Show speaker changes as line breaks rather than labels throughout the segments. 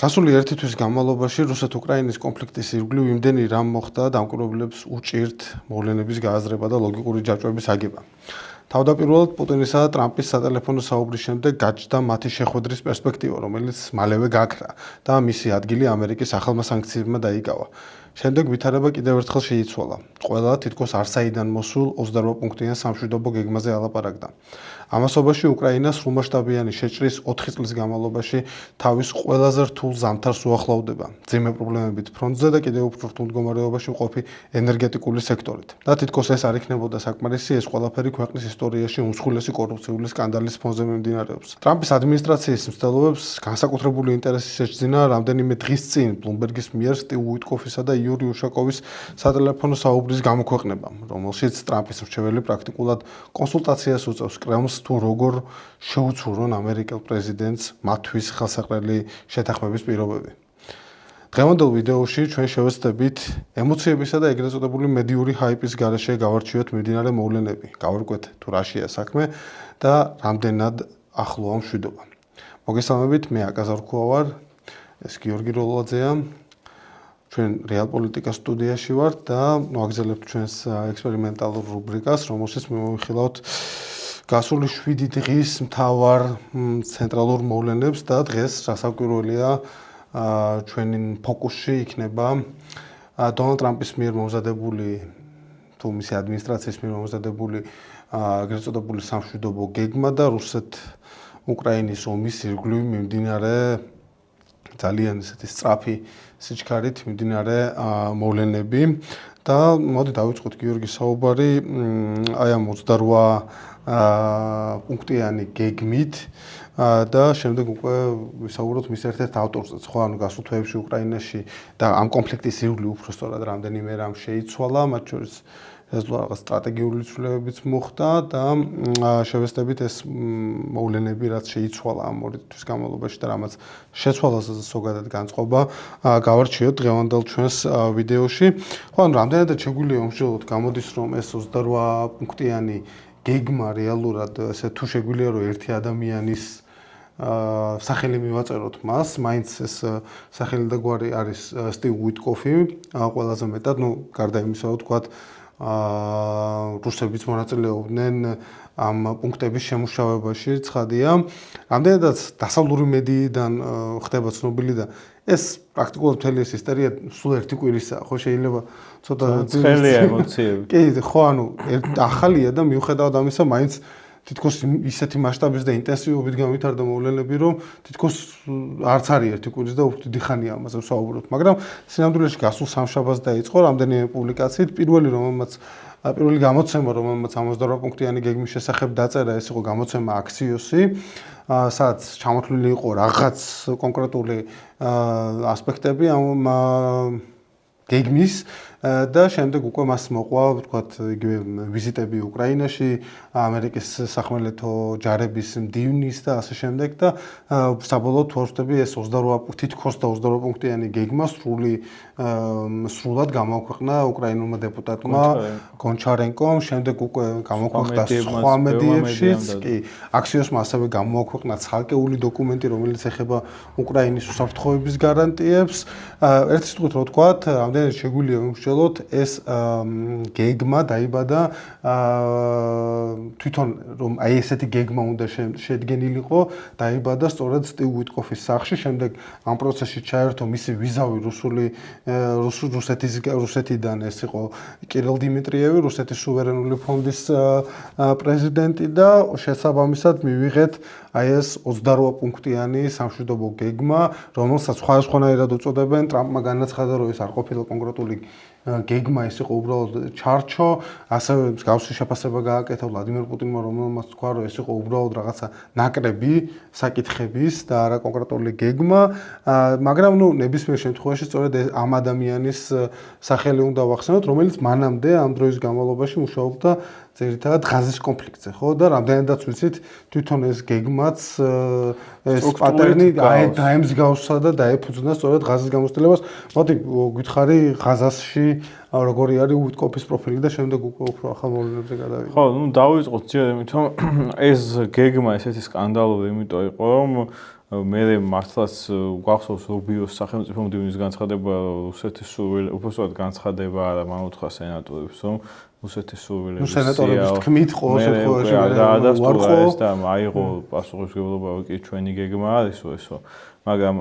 გასული ერთი თვის განმავლობაში რუსეთ-უკრაინის კონფლიქტის ირგვლივ იმდენი რამ მოხდა, დამკვირვებლებს უჭირთ მოვლენების გააზრება და ლოგიკური ჯაჭვების აგება. თავდაპირველად პუტინისა და ტრამპის სატელეფონო საუბრის შემდეგ გაჩნდა მათი შეხვედრის პერსპექტივა, რომელიც მალევე გაქრა და მისი ადგილი ამერიკის ახალმა სანქციებმა დაიკავა. შემდეგ ვითარება კიდევ ერთხელ შეიცვალა. ყველა თითქოს არსაიდან მოსულ 28 პუნქტიან სამშვიდობო გეგმაზე ალაპარაკდა. ამასობაში უკრაინა სრულმასშტაბიანი შეჭრის 4 წლის განმავლობაში თავის ყველაზე რთულ ზამთარს უახლოვდება, მძიმე პრობლემებით ფრონტზე და კიდევ უფრო რთულ მდგომარეობაში მყოფი ენერგეტიკული სექტორით. და თითქოს ეს არ იქნებოდა საკმარისი, ეს ყველაფერი ქვეყნის ისტორიაში უმსხვილესი კორუფციული სკანდალის ფონზე მიმდინარეობს. ტრამპის ადმინისტრაციის მცდელობებს განსაკუთრებული ინტერესი შეჯძინა რამდენიმე დღის წინ ბლუმბერგის მიერ სტივ უიტკოფისა და იური უშაკოვის სატელეფონო საუბრის გამოქვეყნება, რომელშიც ტრამპის მრჩეველი პრაქტიკულად კონსულტაციას უწევს კრემლს თუ როგორ შეუცურონ ამერიკელ პრეზიდენტს მათთვის ხელსაყრელი შეთანხმების პირობები. დღევანდელ ვიდეოში ჩვენ შევეცდებით ემოციებისა და ეგრეთ წოდებული მედიური ჰაიპის გარეშე გავარჩიოთ მიმდინარე მოვლენები, გავარკვეთ თუ რაშია საქმე და რამდენად ახლოა მშვიდობა. მოგესალმებით, მე აკაზარ ქუა ვარ, ეს გიორგი როლაძეა. ჩვენ რეალ პოლიტიკა სტუდიაში ვართ და ვაგრძელებთ ჩვენს ექსპერიმენტალურ რუბრიკას, რომელშიც მივიხილავთ გასული 7 დღის მთავარ ცენტრალურ მოვლენებს და დღეს სასაკვირველია ჩვენი ფოკუსში იქნება დონალდ ტრამპის მიერ მომზადებული თუ მისი ადმინისტრაციის მიერ მომზადებული ეგრეთ წოდებული სამშვიდობო გეგმა და რუსეთ-უკრაინის ომის ირგვლივ მიმდინარე ძალიან ისეთი სწრაფი სიჩქარით მიმდინარე მოვლენები და მოდი დავიწყოთ გიორგის საუბარი აი ამ 28 პუნქტიანი გეგმით და შემდეგ უკვე ვისაუბროთ მის ერთ-ერთ ავტორზეც, ხო, ანუ გასულ თვეებში უკრაინაში და ამ კონფლიქტის ირგვლივ უფრო სწორად რამდენიმე რამ შეიცვალა, მათ შორის რაღაც სტრატეგიული ცვლილებებიც მოხდა და შევეცდებით ეს მოვლენები რაც შეიცვალა ამ ორი თვის განმავლობაში და რამაც შეცვალა ზოგადად განწყობა, გავარჩიოთ დღევანდელ ჩვენს ვიდეოში. ხო, ანუ რამდენადაც შეგვიძლია უმშევლოდ გამოდის, რომ ეს 28 პუნქტიანი გეგმა რეალურად ესე თუ შეგვიძლია რომ ერთი ადამიანის სახელი მივაწეროთ მას, მაინც ეს სახელი და გვარი არის სტივ უიტკოფი, ყველაზე მეტად, ну, გარდა იმისა, რომ თქვათ რუსებიც მონაწილეობდნენ ამ პუნქტების შემუშავებაში, ცხადია. რამდენადაც დასავლური მედიიდან ხდება ცნობილი და ეს პრაქტიკულად მთელი ეს ისტორია სულ ერთი კვირისაა, ხო, შეიძლება ცოტა
ცხელია ემოციები.
კი, ხო, ანუ ახალია და მიუხედავად ამისა, მაინც თითქოს ისეთი მასშტაბის და ინტენსივობით გამვითარდა მოვლენები, რომ თითქოს არც არის ერთი კვირის და უფრო დიდი ხანია ამაზე ვსაუბრობთ. მაგრამ სინამდვილეში გასულ სამშაბათს დაიწყო რამდენიმე პუბლიკაციით, პირველი გამოცემა, რომელმაც 28 პუნქტიანი გეგმის შესახებ დაწერა, ეს იყო გამოცემა აქსიოსი, სადაც ჩამოთვლილი იყო რაღაც კონკრეტული ასპექტები ამ გეგმის და შემდეგ უკვე მას მოყვა, ვთქვათ, იგივე ვიზიტები უკრაინაში, ამერიკის სახმელეთო ჯარების მდივნის და ასე შემდეგ და საბოლოოდ ვარსდები ეს 28 თითქოს და 28 პუნქტიანი გეგმა სრულად გამოაქვეყნა უკრაინულმა დეპუტატმა გონჩარენკომ, შემდეგ უკვე გამოაქვეყნა სხვა მედიებშიც, კი, აქსიოსმა ასევე გამოაქვეყნა ცალკეული დოკუმენტი, რომელიც ეხება უკრაინის უსაფრთხოების გარანტიებს. ერთი სიტყვით რო ვთქვათ, რამდენად შეგვიძლია ვიმსჯელოთ, ეს გეგმა დაიბადა თვითონ რომ აი ესეთი გეგმა უნდა შედგენილიყო, დაიბადა სწორედ სტივ უიტკოფის სახლში, შემდეგ ამ პროცესში ჩაერთო მისი ვიზავი რუსეთიდან, ეს იყო კირილ დიმიტრიევი, რუსეთის სუვერენული ფონდის პრეზიდენტი და შესაბამისად მივიღეთ აი ეს 28 პუნქტიანი სამშვიდობო გეგმა, რომელსაც სხვადასხვანაირად უწოდებენ. ტრამპმა განაცხადა, რომ ეს არ ყოფილა კონკრეტული გეგმა, ეს იყო უბრალოდ ჩარჩო, ასევე მსგავსი შეფასება გააკეთა ვლადიმერ პუტინმა, რომელმაც თქვა, რომ ეს იყო უბრალოდ რაღაცა ნაკრები საკითხების და არა კონკრეტული გეგმა, მაგრამ ნუ ნებისმიერ შემთხვევაში სწორედ ამ ადამიანის სახელი უნდა ვახსენოთ, რომელიც მანამდე ამ დროის განმავლობაში მუშაობდა ძირითადად ღაზის კონფლიქტზე, ხო, და რამდენადაც ვიცით, თვითონ ეს გეგმაც ეს პატერნი დაემსგავსა და დაეფუძნა სწორედ ღაზის გამოცდილებას. მოდი გითხარი ღაზაში როგორი არის უიტკოფის პროფილი და შემდეგ უფრო ახალ მოვლენებზე გადავიდეთ.
ხო, დავიწყოთ ძირითადად, იმიტომ ეს გეგმა ესეთი სკანდალური იმიტომ იყო, რომ მე მართლაც გვახსოვს რუბიოს სახელმწიფო მდივნის განცხადება რუსეთის სურვილები, უბრალოდ განცხადება არა, მან უთხრა სენატორებს, რომ რუსეთის სურვილები
სენატორების თქმით ყოველ შემთხვევაში
დაადასტურა ეს და აიღო პასუხისმგებლობა, კი ჩვენი გეგმა არისო ესო, მაგრამ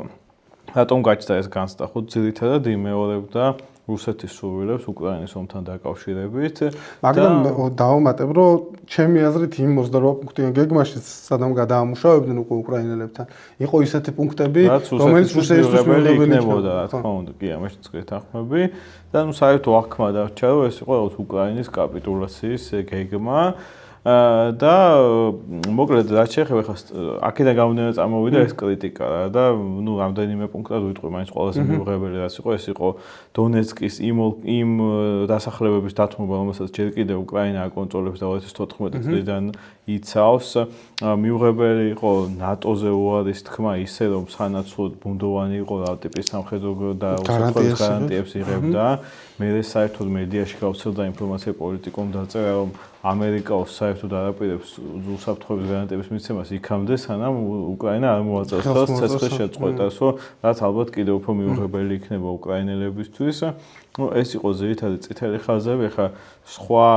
რატომ გაჩნდა ეს განცდა? ხო ძირითადად იმეორებდა რუსეთის სურვილებს უკრაინის ომთან დაკავშირებით.
მაგრამ დავამატებ, რომ ჩემი აზრით იმ 28 პუნქტიან გეგმაში სადამ გადაამუშავებდნენ უკვე უკრაინელებთან. იყო ისეთი პუნქტები, რომელიც რუსეთისთვის
მიუღებელია, რა თქმა უნდა, კი, ამაშიც გეთანხმები. და ნუ საერთო აღქმა დარჩა, რომ ეს იყო უკრაინის კაპიტულაციის გეგმა. და მოკლედ რაც შეეხება ხა აქედან გამომდინარე წარმოვიდა ეს კრიტიკა რა და ნუ რამდენიმე პუნქტად ვიტყვი მაინც ყველაზე მიუღებელი რაც იყო ეს იყო დონეცკის იმ დასახლებების დათმობა რომელსაც ჯერ კიდევ უკრაინა აკონტროლებს და 2014 წლიდან იცავს მიუღებელი იყო ნატოზე უარის თქმა ისე რომ სანაცვლოდ ბუნდოვანი იყო რა ტიპის სამხედრო და უსაფრთხოების გარანტიებს იღებდა მე საერთოდ მედიაში გავრცელდა ინფორმაცია პოლიტიკომ დაწერა რომ ამერიკა საერთოდ არაპირებს უსაფრთხოების გარანტიების მიცემას იქამდე სანამ უკრაინა არ მოაწევს ხელს ცეცხლის შეწყვეტას, რაც ალბათ კიდევ უფრო მიუღებელი იქნება უკრაინელებისთვის. ეს იყო ძირითადად წითელი ხაზები, ხა სხვა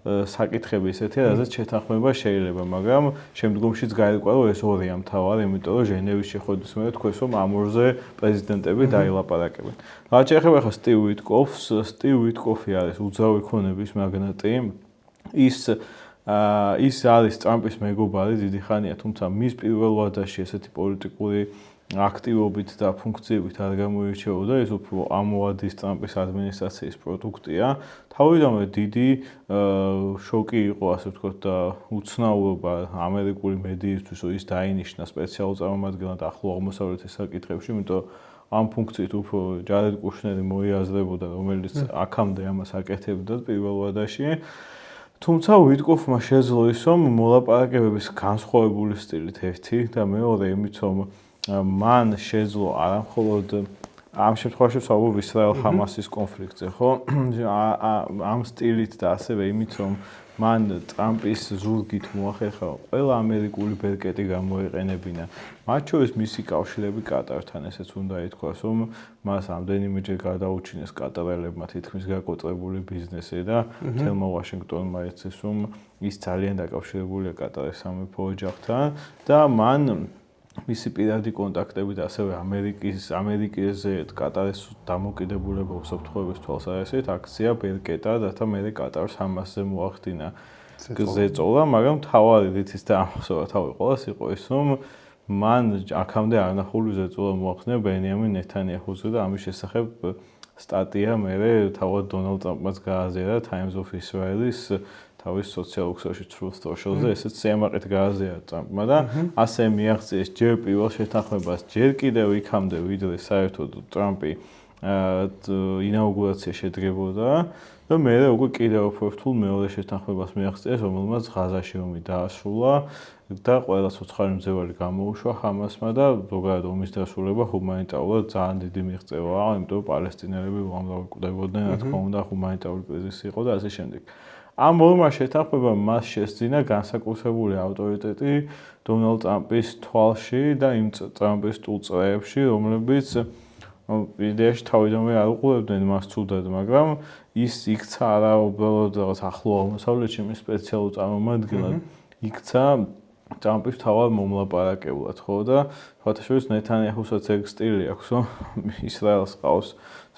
საკითხები ისეთი, რაზეც შეთანხმება შეიძლება, მაგრამ შემდგომშიც გაირკვა, რომ ეს ორია მთავარი, იმიტომ რომ ჟენევის შეხვედრის მერე თქვენს რომ ამ ორზე პრეზიდენტები დაილაპარაკებენ. რაც შეეხება ხა სტივ ვიტკოფს, სტივ ვიტკოფი არის უძრავი ქონების მაგნატი. ის არის ტრამპის მეგობარი დიდი ხანია, თუმცა მის პირველ ვადაში ესეთი პოლიტიკური აქტივობით და ფუნქციებით არ გამოირჩეოდა, ეს უფრო ამ ვადის ტრამპის ადმინისტრაციის პროდუქტია. თავიდანვე დიდი შოკი იყო, ასე ვთქვათ, და უცნაურობა ამერიკული მედიისთვის, რომ ის დაინიშნა სპეციალურ წარმომადგენლად ახლო აღმოსავლეთის საკითხებში, იმიტომ ამ ფუნქციით უფრო ჯარედ კუშნერი მოიაზრებოდა, რომელიც აქამდე ამას აკეთებდა პირველ ვადაში. თუმცა ვიტკოფმა შეძლო ის, რომ მოლაპარაკებების განსხვავებული სტილით ერთი და მეორე იმით, რომ მან შეძლო არამხოლოდ ამ შემთხვევაში ვსაუბრობ ისრაელ-ჰამასის კონფლიქტზე, ხო? ამ სტილით და ასევე იმით, რომ მან ტრამპის ზურგით მოახერხა ყველა ამერიკული ბერკეტი გამოეყენებინა. მათ შორის მისი კავშირები კატართან, ესეც უნდა ითქვას, რომ მას ამდენიმეჯერ გადაუჩინეს კატარელებმა თითქმის გაკოტრებული ბიზნესი და თელმა ვაშინგტონმა ეცეს, რომ ის ძალიან დაკავშირებულია კატარის სამეფო ოჯახთან და მან მისი პირადი კონტაქტები და ასევე ამერიკაზე კატარის დამოკიდებულება უსაფრთხოების თვალსაზრისით აქცია ბერკეტა და მე კატარს ჰამასზე მოახდინა გზეწოლა, მაგრამ თავარი რითიც დაამახსოვრა თავი ყოველს იყო ის, რომ მან აქამდე არნახული ზეწოლა მოახდინა ბენიამინ ნეთანიაჰუზე და ამის შესახებ სტატია მე თავად დონალდ ტრამპმაც გააზიარა Times of Israel-ის თავის სოციალურ ქსელში Truth Social-ზე ესეც სიამაყით გააზიარა ტრამპმა და ასე მიაღწიეს ჯერ პირველ შეთანხმებას, ჯერ კიდევ იქამდე ვიდრე საერთოდ ტრამპი ინაუგურაცია შედგებოდა და მე უკვე კიდევ უფრო რთულ მეორე შეთანხმებას მიაღწიეს, რომელმაც ღაზაში ომი დაასრულა და ყველა ცოცხალი მძევალი გამოუშვა ჰამასმა და ზოგადად ომის დასრულება ჰუმანიტარულად ძალიან დიდი მიღწევაა, იმიტომ რომ პალესტინელები უამრავი კვდებოდნენ, რა თქმა უნდა, ჰუმანიტარული კრიზისი იყო და ასე შემდეგ. ამ ორმა შეთანხმებამ მას შესძინა განსაკუთრებული ავტორიტეტი დონალდ ტრამპის თვალში და იმ ტრამპის ტულწრეებში, რომლებიც იდეაში თავიდანვე არ უყურებდნენ მას ცუდად, მაგრამ ის იქცა არა უბრალოდ რაღაც ახლო აღმოსავლეთში მის სპეციალურ წარმომადგენლად, იქცა ტრამპის თავად მომლაპარაკებლად, ხო და ფათაშორის ნეთანიაჰუსაც ეგ სტილი აქვს, რომ ისრაელს ყავს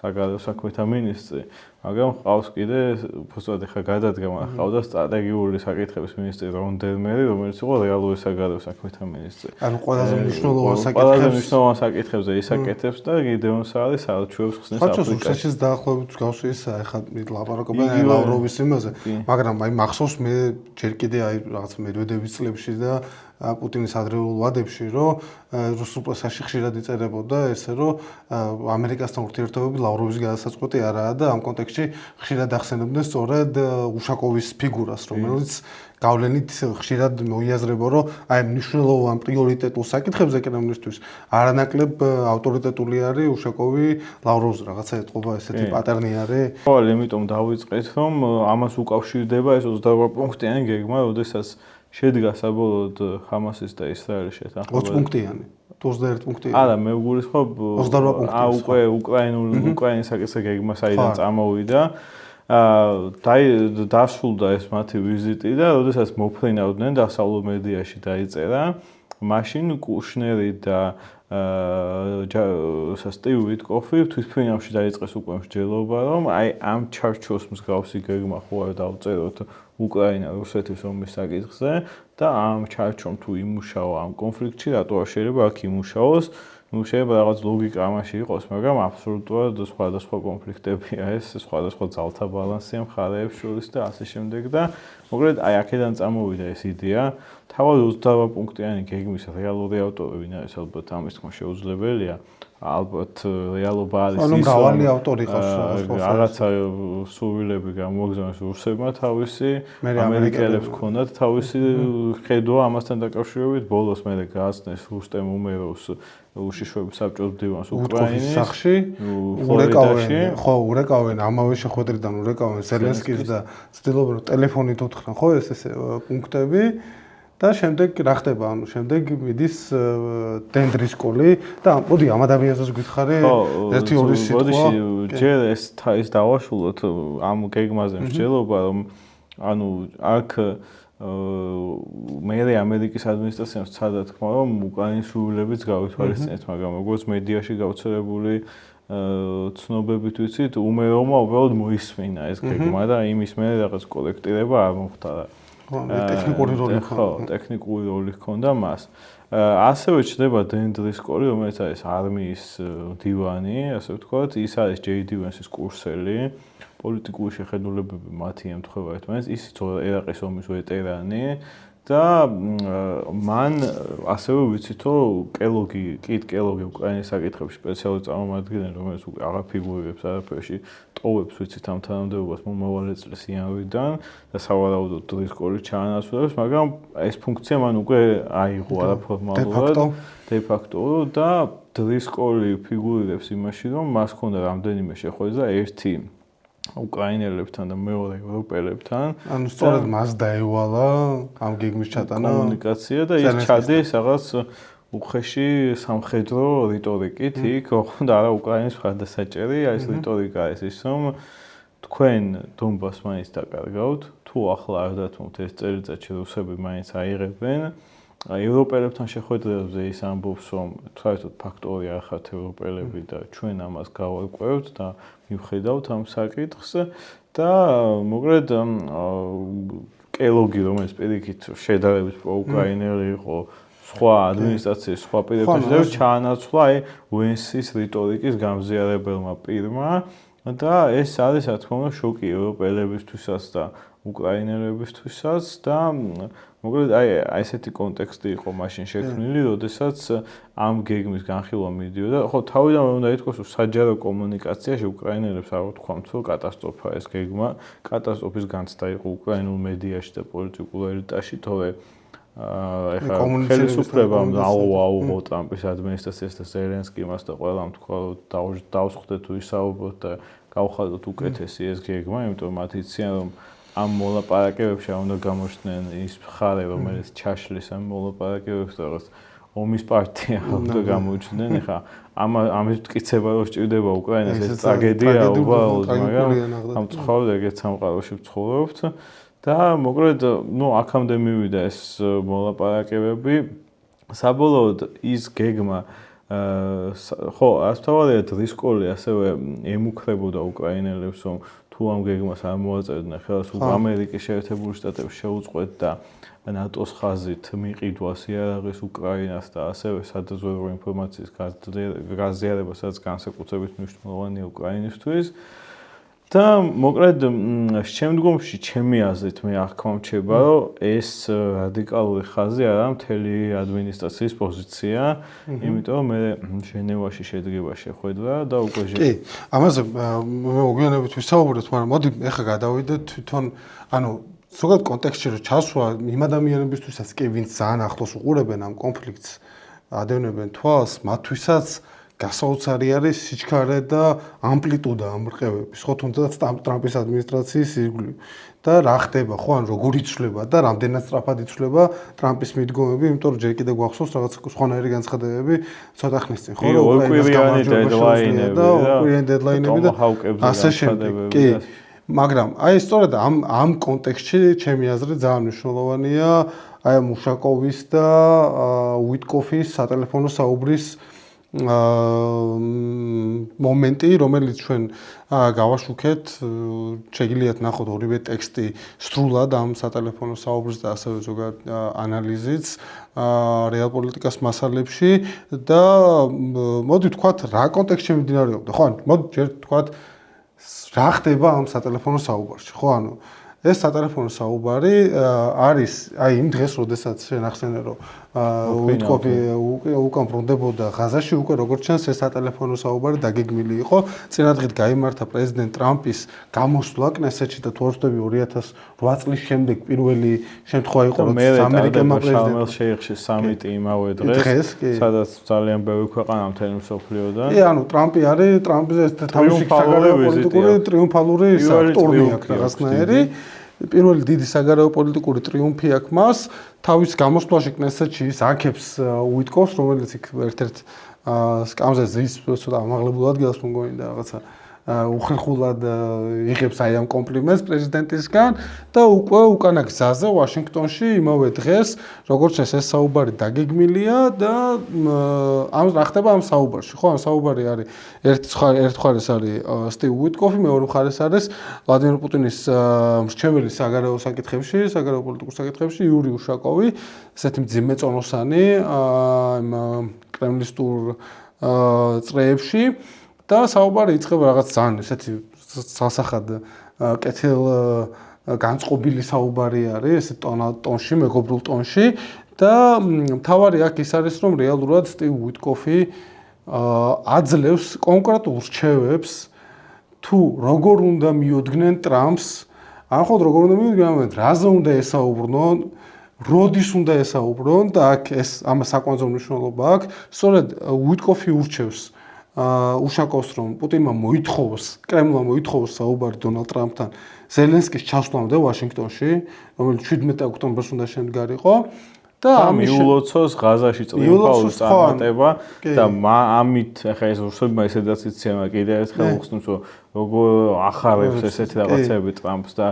საგარეო საქმეთა მინისტრი, მაგრამ ყავს კიდე უბრალოდ ახლა გადადგა, ყავდა სტრატეგიული საკითხების მინისტრი რონ დერმერი, რომელიც იყო რეალური საგარეო საქმეთა მინისტრი.
ანუ ყველაზე
მნიშვნელოვან საკითხებზე ისაკეთებს და გიდეონ საარის არჩევებს ხსნის აფრიკაში.
რუსეთშიც დაახლოებით გავს ის ახლა ლაპარაკობენ ლავროვის იმაზე, მაგრამ აი მახსოვს მე ჯერ კიდე აი რაღაც მედვედევის წლებში და პუტინის ადრეულ ვადებში, რომ რუსულ პრესაში ხშირად იწერებოდა ესე, რომ ამერიკასთან ურთიერთობები ლავროვის გადასაწყვეტი არაა და ამ კონტექსტში ხშირად ახსენებდნენ სწორედ უშაკოვის ფიგურას, რომელიც გავლენით ხშირად მოიაზრება, რომ აი მნიშვნელოვან პრიორიტეტულ საკითხებზე კრემლისთვის არანაკლებ ავტორიტეტული არის უშაკოვი ლავროვზე, რაღაცა ეთყობა ესეთი პატერნი არის.
ხო, იმიტომ დავიწყეთ, რომ ამას უკავშირდება ეს 28 პუნქტიანი გეგმა, როდესაც შედგა საბოლოოდ ხამასის და ისრაელის შეთანხმება.
20 პუნქტიანი. 21 პუნქტიანი.
არა, მე ვგულისხმობ
28 პუნქტი.
უკვე უკრაინის საკითხზე გეგმა საიდან წამოვიდა. დასრულდა ეს მათი ვიზიტი და როდესაც მოფრინავდნენ დასავლურ მედიაში დაიწერა, მაშინ კუშნერი და სტივ ვიტკოფი თვითმფრინავში დაიწყეს უკვე მსჯელობა, რომ აი ამ ჩარჩოს მსგავსი გეგმა ხო არ დავწეროთ უკრაინა-რუსეთის ომის საკითხზე და ამ ჩარჩომ თუ იმუშავა ამ კონფლიქტში, რატო არ შეიძლება აქ იმუშაოს? Ну, შეიძლება რაღაც ლოგიკა ამაში იყოს, მაგრამ აბსოლუტურად სხვადასხვა კონფლიქტებია ეს, სხვადასხვა ძალთა ბალანსია მხარეებს შორის და ასე შემდეგ და მოკლედ აი აქედან წამოვიდა ეს იდეა. თავად 28 პუნქტიანი გეგმის რეალური ავტორი ვინ არის, ალბათ ამის თქმა შეუძლებელია. ალბათ რეალობა არის ის,
რომ მრავალი ავტორი ყავს
რაღაცა სუვილები გამოგზავნეს რუსებმა თავისი, ამერიკელებს ჰქონდათ თავისი ხედვა ამასთან დაკავშირებით, ბოლოს მე გააცნეს რუსტემ უმეროვს უშიშროების საბჭოს მდივანს უკრაინის
სახში ურეკავენ, ხო, ურეკავენ ამავე შეხვედრიდან ურეკავენ ზელენსკის და ცდილობენ რომ ტელეფონით უთხრან, ხო, ეს პუნქტები და შემდეგ რა ხდება? ანუ შემდეგ მიდის დენდრის სკოლი და მოდი ამ ადამიანზეც გითხარი ერთი ორი სიტყვა.
მოდი ჯერ ეს დავაშულოთ ამ გეგმაზე მსჯელობა, რომ ანუ აქ მე ამერიკის ადმინისტრაციამ სცადა თქმა, რომ უკრაინის სრულებიც გავითვალისწინეთ, მაგრამ როგორც მედიაში გავრცელებული ცნობებით ვიცით, უმეროვმა უბრალოდ მოისმინა ეს გეგმა და იმის მერე რაღაც კოლექტირება არ მომხდარა.
ტექნიკური როლი ჰქონდა.
ხო, ტექნიკური როლი ჰქონდა მას. ასევე ჩნდება დენდრის სკოლი, რომელიც არის არმიის დივანი, ასე ვთქვათ, ის არის ჯეი-დი ვენსის კურსელი, პოლიტიკური შეხედულებები მათი ემთხვევა ერთმანეთს, ისიც ერაყის ომის ვეტერანი და მან ასევე ვიცით, რომ კით კელოგი უკრაინის საკითხებში სპეციალური წარმომადგენელი, რომელიც უკვე აღარ ფიგურირებს არაფერში, ტოვებს ვიცით ამ თანამდებობას მომავალი წლის იანვრიდან და სავარაუდოდ დრის სკოლის ჩაანაცვლებს, მაგრამ ეს ფუნქცია მან უკვე აიღო არაფორმალურად, დე-ფაქტო და დრის სკოლი ფიგურირებს იმაში, რომ მას ჰქონდა რამდენიმე შეხვედრა, ერთი უკრაინელებთან და მეორე ევროპელებთან.
ანუ სწორედ მას დაევალა ამ გეგმის ჩატანა
კომუნიკაცია და ის ჩადეს რაღაც უხეში სამხედრო რიტორიკით იქ, ოღონდ არა უკრაინის მხარდასაჭერი, ეს რიტორიკა ის რომ თქვენ დონბას მაინც დაკარგავთ, თუ ახლა არ დათმობთ ეს წელიწადში რუსები მაინც აიღებენ. ევროპელებთან შეხვედრებზე ის ამბობს, რომ საერთოდ ფაქტორი არ ხართ ევროპელები და ჩვენ ამას გავარკვევთ და მივხედავთ ამ საკითხს და მოკლედ კელოგი, რომელიც პირიქით შედარებით პროუკრაინელი იყო, სხვა ადმინისტრაციის სხვა პირებთან ჩაანაცვლა აი ვენსის რიტორიკის გამზიარებელმა პირმა და ეს არის რა თქმა უნდა შოკი ევროპელებისთვისაც და უკრაინელებისთვისაც და მოკლედ აი ესეთი კონტექსტი იყო მაშინ შექმნილი, როდესაც ამ გეგმის განხილვა მიდიოდა. ხო, თავიდანვე უნდა ითქვას, რომ საჯარო კომუნიკაციაში უკრაინელებს არ ვთქვამთ, რომ კატასტროფა ეს გეგმა, კატასტროფის განცდა იყო უკრაინულ მედიაში და პოლიტიკურ ელიტაში, თორე ეხლა ხელისუფლებამ აუღო ტრამპის ადმინისტრაციას და ზელენსკი მას და ყველამ თქვა, რომ დავსხდეთ თუ ისაუბროთ და გავხადოთ უკეთესი ეს გეგმა, იმიტომ მათ იციან, რომ ამ მოლაპარაკებებში არ უნდა გამოჩნდნენ ის მხარე, რომელიც ჩაშლის ამ მოლაპარაკებებს და რაღაც ომის პარტია უნდა გამოჩნდნენ. ეხლა ამის მტკიცება რო სჭირდება უკრაინას ეს ტრაგედია უბრალოდ, მაგრამ ამ ცხოვრობ ეგეთ სამყაროში ვცხოვრობთ და მოკლედ, აქამდე მივიდა ეს მოლაპარაკებები. საბოლოოდ ის გეგმა ხო, ასთავარია დრის სკოლი ასევე ემუქრებოდა უკრაინელებს, რომ თუ ამ გეგმას არ მოაწერდნენ ხელს, ამერიკის შეერთებული შტატები შეუწყვეთ და ნატოს ხაზით მიყიდვას იარაღის უკრაინას და ასევე სადაზვერვო ინფორმაციის გაზიარება, სადაც განსაკუთრებით მნიშვნელოვანია უკრაინისთვის. და მოკლედ შემდგომში ჩემი აზრით მე აღქმა მრჩება, რომ ეს რადიკალური ხაზი არა მთელი ადმინისტრაციის პოზიცია, იმიტომ რომ მე ჟენევაში შედგება შეხვედრა და უკვე
კი, ამაზე მე მოგვიანებით ვისაუბრეთ, მაგრამ მოდი ეხლა გადავიდეთ თვითონ, ანუ ზოგადად კონტექსტში რომ ჩასვა იმ ადამიანებისთვისაც კი, ვინც ძალიან ახლოს უყურებენ ამ კონფლიქტს, ადევნებენ თვალს, მათთვისაც გასაოცარი არის სიჩქარე და ამპლიტუდა ამ რყევების, ხო, თუნდაც ტრამპის ადმინისტრაციის ირგვლივ. და რა ხდება, ხო, ან როგორ იცვლება და რამდენად სწრაფად იცვლება ტრამპის მიდგომები, იმიტომ რომ ჯერ კიდევ გვახსოვს რაღაც სხვანაირი განცხადებები ცოტა ხნის წინ, ხო, რომ
ოკვირიანი დედლაინები
და ოკვირიანი დედლაინები და ასე შემდეგ. კი, მაგრამ აი სწორედ ამ კონტექსტში ჩემი აზრით ძალიან მნიშვნელოვანია აი მუშაკოვის და უიტკოფის სატელეფონო საუბრის მომენტი, რომელიც ჩვენ გავაშუქეთ, შეგიძლიათ ნახოთ ორივე ტექსტი სრულად ამ სატელეფონო საუბრის და ასევე ზოგადად ანალიზიც რეალ პოლიტიკას მასალებში და მოდი ვთქვათ, რა კონტექსტში მიმდინარეობდა, ხო, მოდი ჯერ ვთქვათ, რა ხდება ამ სატელეფონო საუბარში, ხო, ანუ ეს სატელეფონო საუბარი არის აი იმ დღეს, როდესაც შენახსენე რომ უიტკოფი უკან ბრუნდებოდა ღაზაში, უკვე როგორც ჩანს ეს სატელეფონო საუბარი დაგეგმილი იყო. წინადღით გაიმართა პრეზიდენტ ტრამპის გამოსვლა კნესეთში და თუ არ ვცდები 2008 წლის შემდეგ პირველი შემთხვევა იყო, როცა ამერიკელმა პრეზიდენტმა
შეიხშე სამიტი იმავე დღეს, სადაც ძალიან ბევრი ქვეყანა მთელი მსოფლიოდან.
კი, ანუ ტრამპი არის, ტრამპის თავისი საგარეო პოლიტიკური ტრიუმფალური ტურნე აქვს რაღაცნაირი. პირველი დიდი საგარეო პოლიტიკური ტრიუმფი აქვს მას. თავის გამოსვლაში კნესეთში ის აქებს უიტკოფს, რომელიც ერთ-ერთ სკამზე ზის ცოტა ამაღლებულ ადგილას მგონი და რაღაცა უხერხულად იღებს აი ამ კომპლიმენტს პრეზიდენტისგან და უკვე უკანა გზაზე ვაშინგტონში იმავე დღეს, როგორც ეს საუბარი დაგეგმილია და ამ რა ხდება ამ საუბარში, ხო, ამ საუბარი არის ერთ მხარეს არის სტივ უიტკოფი, მეორე მხარეს არის ვლადიმერ პუტინის მრჩეველი საგარეო საკითხებში, საგარეო პოლიტიკურ საკითხებში იური უშაკოვი, ესეთი მძიმე წონოსანი იმ კრემლისტურ წრეებში. და საუბარი იწყება რაღაც ძალიან ესეთი სასახად კეთილ განწყობილი საუბარი არის, ესე ტონში, მეგობრულ ტონში და მთავარი აქ ის არის, რომ რეალურად სტივ უიტკოფი აძლევს კონკრეტულ რჩევებს თუ როგორ უნდა მიოდგნენ ტრამპს, ან ხო როგორ უნდა მიოდგნენ, რაზე უნდა ესაუბრნონ, როდის უნდა ესაუბრონ და აქ ეს ამას საკონცერტო მნიშვნელობა აქვს, სწორედ უიტკოფი ურჩევს უშაკოვს, რომ პუტინმა მოითხოვოს, კრემლმა მოითხოვოს საუბარი დონალდ ტრამპთან ზელენსკის ჩასვლამდე ვაშინგტონში, რომელიც 17 ოქტომბერს უნდა შემდგარიყო და
მიულოცოს ღაზაში ტრიუმფალური წარმატება და ამით ახლა ეს რუსებმა ესედაც იციან, კიდევ ერთხელ უხსნობს, რომ როგორ ახარებს ესეთი რაღაცები ტრამპს და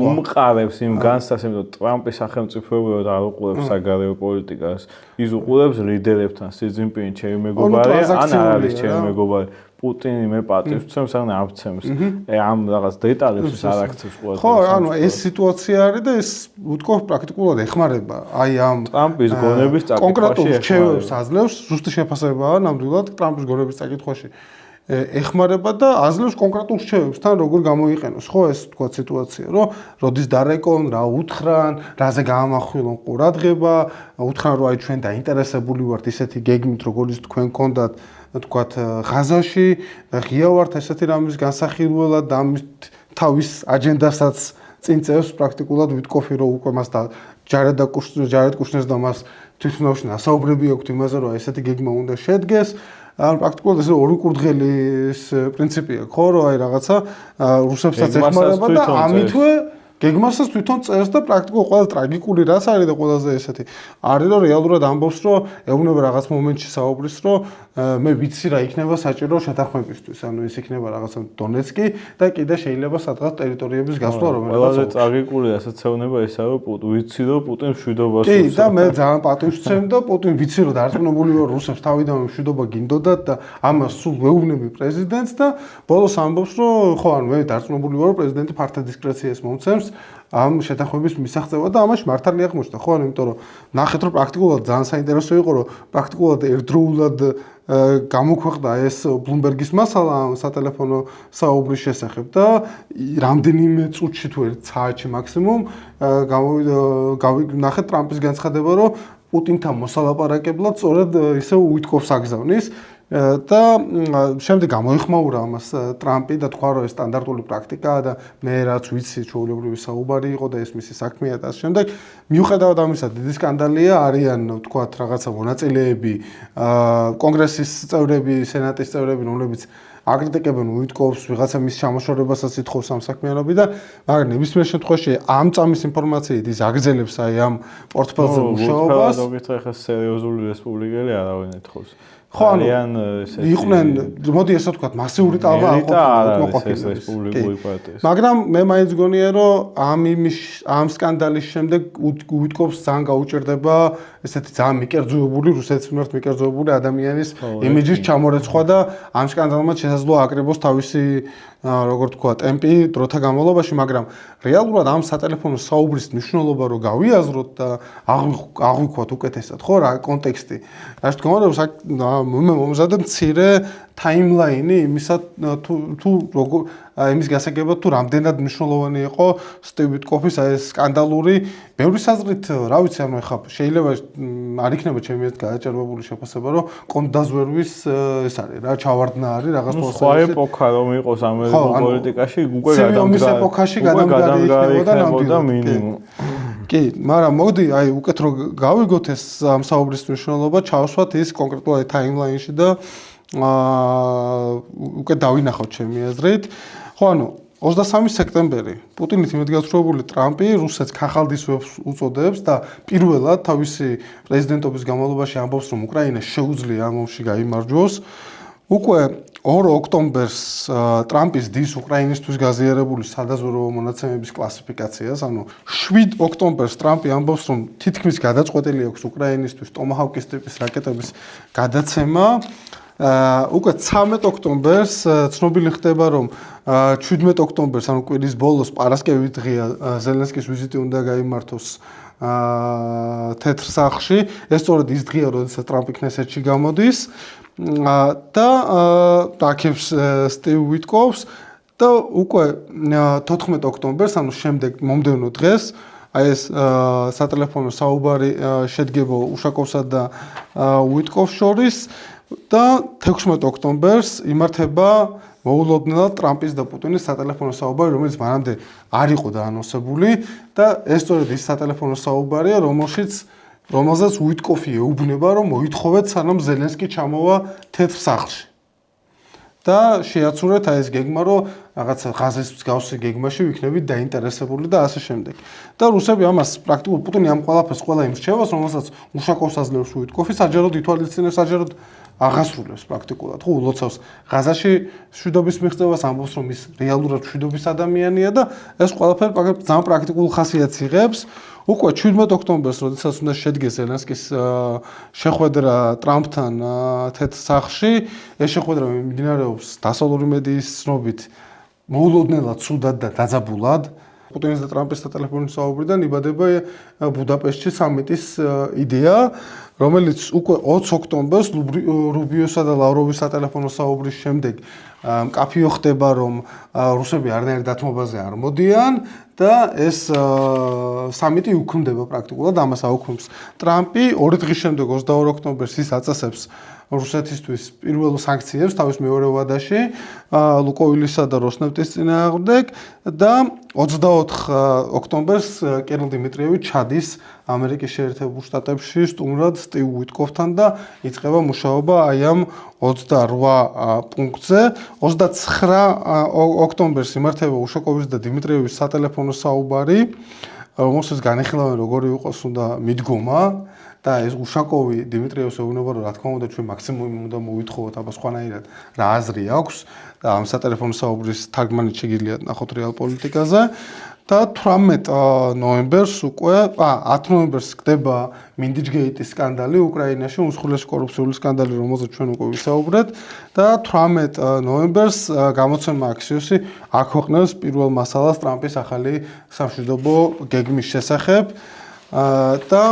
უმყარებს იმ განცდას, რომ ტრამპის სახელმწიფოებრივად არ უყურებს საგარეო პოლიტიკას, ის უყურებს ლიდერებთან, სი ძინპინი ჩემი მეგობარი, ან არ არის ჩემი მეგობარი. პუტინი მე პატივს ვცემს, ან არ ვცემს. ამ რაღაც დეტალებს არ აქცევს ყოველთვის.
ხო, ანუ ეს სიტუაცია არის და ეს უიტკოფი პრაქტიკულად ეხმარება აი ამ
ტრამპის გონების წაკითხვაში.
კონკრეტულ რჩევებს აძლევს, ზუსტი შეფასებაა ნამდვილად ტრამპის გონების წაკითხვაში. ეხმარება და აძლევს კონკრეტულ რჩევებსთან როგორ გამოიყენოს, ხო, ეს თქვა სიტუაცია, რომ როდის დარეკონ, რა უთხრან, რაზე გაამახვილონ ყურადღება, უთხრან რომ აი ჩვენ დაინტერესებული ვართ ისეთი გეგმით, როგორც თქვენ გქონდათ თქვათ ღაზაში და ღია ვართ ესეთი რამის განსახილველად და ამის თავის აჯენდასაც წინ წევს პრაქტიკულად უიტკოფი, რომ უკვე მას და ჯარედ კუშნერს და მას თვითმფრინავში ასაუბრები აქვთ იმაზე, რომ ესეთი გეგმა უნდა შედგეს. ან პრაქტიკულად ეს ორი კურდღელის პრინციპია, ხო, რომ აი რაღაცა რუსებსაც ეხმარება და ამითვე გეგმასაც თვითონ წერს და პრაქტიკულად ყველა ტრაგიკული რაც არის და ყველაზე ესეთი არის, რომ რეალურად ამბობს, რომ ეუბნება რაღაც მომენტში საუბრის, რომ მე ვიცი რა იქნება საჭირო შეთანხმებისთვის, ანუ ის იქნება რაღაცა დონეცკი და კიდე შეიძლება სადღაც ტერიტორიების გასვლა, რომელიც
ყველაზე ტრაგიკული ასაცეუნება ისაა, რომ ვიცი, რომ პუტინს მშვიდობას
უწევს. კი, და მე ძალიან პატივს ვცემ და პუტინი ვიცი, რომ დარწმუნებული ვარ რუსებს თავიდან მშვიდობა გინდოდათ და ამას სულ ვეუბნები პრეზიდენტს და ბოლოს ამბობს, რომ ხო, ანუ მე დარწმუნებული ვარ, რომ პრეზიდენტი ფართო დისკრეციას მომცემს ამ შეთანხმების მისაღწევად და ამაში მართალი აღმოჩნდა, ხო, იმიტომ რომ ნახეთ, რომ პრაქტიკულად ძალიან საინტერესო იყო, რომ პრაქტიკულად ერთდროულად გამოქვეყნდა ეს ბლუმბერგის მასალა სატელეფონო საუბრის შესახებ და რამდენიმე წუთში თუ ერთ საათში მაქსიმუმ ნახეთ ტრამპის განცხადება, რომ პუტინთან მოსალაპარაკებლად სწორედ ისე უიტკოფს აგზავნის, და შემდეგ გამოიხმაურა ამას ტრამპი და თქვა რომ ეს სტანდარტული პრაქტიკაა და მე რაც ვიცი ჩვეულებრივი საუბარი იყო და ეს მისი საქმეა და ამ შემდეგ მიუხედავად ამისა დიდი სკანდალია არიან თქვა რაღაცა მონაწილეები კონგრესის წევრები სენატის წევრები რომლებიც აკრიტიკებენ უიტკოვს ვიღაცა მის ჩამოშორებასაც ითხოვს ამ საქმიანობიდან მაგრამ ნებისმიერ შემთხვევაში ამ წამის ინფორმაციით ის აგრძელებს აი ამ პორტფელზე მუშაობას
მოგითხრა ხა სერიოზული რესპუბლიკელი არავინ ეთხოვს
ხო ანუ იყვნენ მოდი ესე ვთქვათ მასიური ტალღა მაგრამ მე მაინც გონია რომ ამ სკანდალის შემდეგ უიტკოვს ძალიან გაუჭირდება ესეთი ძალიან მიკერძოებული რუსეთის მიმართ მიკერძოებული ადამიანის იმიჯის ჩამორეცხვა და ამ სკანდალმა შესაძლოა აკრებოს თავისი როგორ თქვა ტემპი დროთა განმავლობაში მაგრამ რეალურად ამ სატელეფონო საუბრის მნიშვნელობა რო გავიაზროთ და აღვიქვათ უკეთესად ხო რა კონტექსტი რა თქმა უნდა მომზადებ მცირე ტაიმლაინი იმისა თუ როგორ იმის გასაგებად თუ რამდენად მნიშვნელოვანი იყო სტივ უიტკოფის აი ეს სკანდალური ბევრი საზრით რა ვიცი ანუ ეხა შეიძლება არ იქნება ჩემი ერთ გადაჭარბებული შეფასება რომ კონდაზვერვის ეს არის რა ჩავარდნა არის რაღაც
პოსტი სხვა ეპოქა რომ იყოს ამერიკულ პოლიტიკაში უკვე გადამდგარდა მინიმუმ
კი მაგრამ მოდი აი უკეთ რო გავიგოთ ეს ამ საუბრის მნიშვნელობა ჩავსვათ ის კონკრეტულად ტაიმლაინში და უკვე დავინახავთ ჩემი აზრით. ხო, ანუ 23 სექტემბერი პუტინით იმედგაცრუებული ტრამპი რუსეთს ქაღალდისვებს უწოდებს და პირველად თავისი პრეზიდენტობის განმავლობაში ამბობს, რომ უკრაინა შეუძლია ამ ომში გაიმარჯვოს. უკვე 2 ოქტომბერს ტრამპის დის უკრაინისთვის გაზიარებული სადაზვერვო მონაცემების კლასიფიკაციას, ანუ 7 ოქტომბერს ტრამპი ამბობს, რომ თითქმის გადაწყვეტილი აქვს უკრაინისთვის ტომაჰავკის ტიპის რაკეტების გადაცემა. უკვე 13 ოქტომბერს ცნობილი ხდება, რომ 17 ოქტომბერს, ანუ კვირის ბოლოს პარასკევი დღეა ზელენსკის ვიზიტი უნდა გაიმართოს თეთრ სახლში. ეს სწორედ ის დღეა, როდესაც ტრამპი ქნესეთში გამოდის და დაქებს სტივ უიტკოვს და უკვე 14 ოქტომბერს, ანუ შემდეგ მომდევნო დღეს აი ეს სატელეფონო საუბარი შედგება უშაკოვსა და უიტკოვს შორის და 16 ოქტომბერს იმართება მოულოდნელად ტრამპის და პუტინის სატელეფონო საუბარი, რომელიც მანამდე არ იყო დაანონსებული და ეს სწორედ ის სატელეფონო საუბარია, რომელზეც უიტკოფი ეუბნება, რომ მოითხოვეთ სანამ ზელენსკი ჩამოვა თეთრ სახლში. და შეაცურეთ აი ეს გეგმა, რომ რაღაცა ღაზის მსგავსი გეგმაში ვიქნებით დაინტერესებული და ასე შემდეგ. და რუსები ამას პრაქტიკულად პუტინი ამ ყველაფერს ყველა იმ რჩევას, რომელსაც უშაკოვს აძლევს უიტკოფი, საჯაროდ ითვალისწინებს, საჯაროდ აღასრულებს პრაქტიკულად. ხო, ულოცავს ღაზაში მშვიდობის მიღწევას, ამბობს, რომ ის რეალურად მშვიდობის ადამიანია და ეს ყველაფერი ძალიან პრაქტიკულ ხასიათს იღებს. უკვე 17 ოქტომბერს, როდესაც უნდა შედგეს ზელენსკის შეხვედრა ტრამპთან თეთრ სახლში, ეს შეხვედრა მიმდინარეობს დასავლური მედიის ცნობით მოულოდნელად ცუდად და დაძაბულად. პუტინის და ტრამპის სატელეფონო საუბრიდან იბადება ბუდაპეშტში სამიტის იდეა, რომელიც უკვე 20 ოქტომბერს რუბიოსა და ლავროვის სატელეფონო საუბრის შემდეგ მკაფიო ხდება, რომ რუსები არანაირ დათმობაზე არ მოდიან და ეს სამიტი უქმდება პრაქტიკულად, ამას აუქმებს ტრამპი. 2 დღის შემდეგ 22 ოქტომბერს ის აწესებს რუსეთისთვის პირველ სანქციებს თავის მეორე ვადაში ლუკოილისა და როსნეფტის წინააღმდეგ და 24 ოქტომბერს კირილ დიმიტრიევი ჩადის ამერიკის შეერთებულ შტატებში სტუმრად სტივ უიტკოფთან და იწყება მუშაობა აი ამ 28 პუნქტზე. 29 ოქტომბერს იმართება უშაკოვის და დიმიტრიევის სატელეფონო საუბარი, რომელსაც განეხილავენ როგორი იყოს უნდა მიდგომა. და ეს უშაკოვი დიმიტრიევს ეუბნება, რომ რა თქმა უნდა ჩვენ მაქსიმუმი უნდა მოვითხოვოთ, აბა სხვანაირად რა აზრი აქვს და ამ სატელეფონო საუბრის თარგმანით შეგიძლიათ ნახოთ რეალ პოლიტიკაზე. და 18 ნოემბერს უკვე 10 ნოემბერს ხდება მინდიჩგეიტის სკანდალი უკრაინაში, უმსხვილესი კორუფციული სკანდალი, რომელზეც ჩვენ უკვე ვისაუბრეთ და 18 ნოემბერს გამოცემა Axios-ი აქვეყნებს პირველ მასალას ტრამპის ახალი სამშვიდობო გეგმის შესახებ. და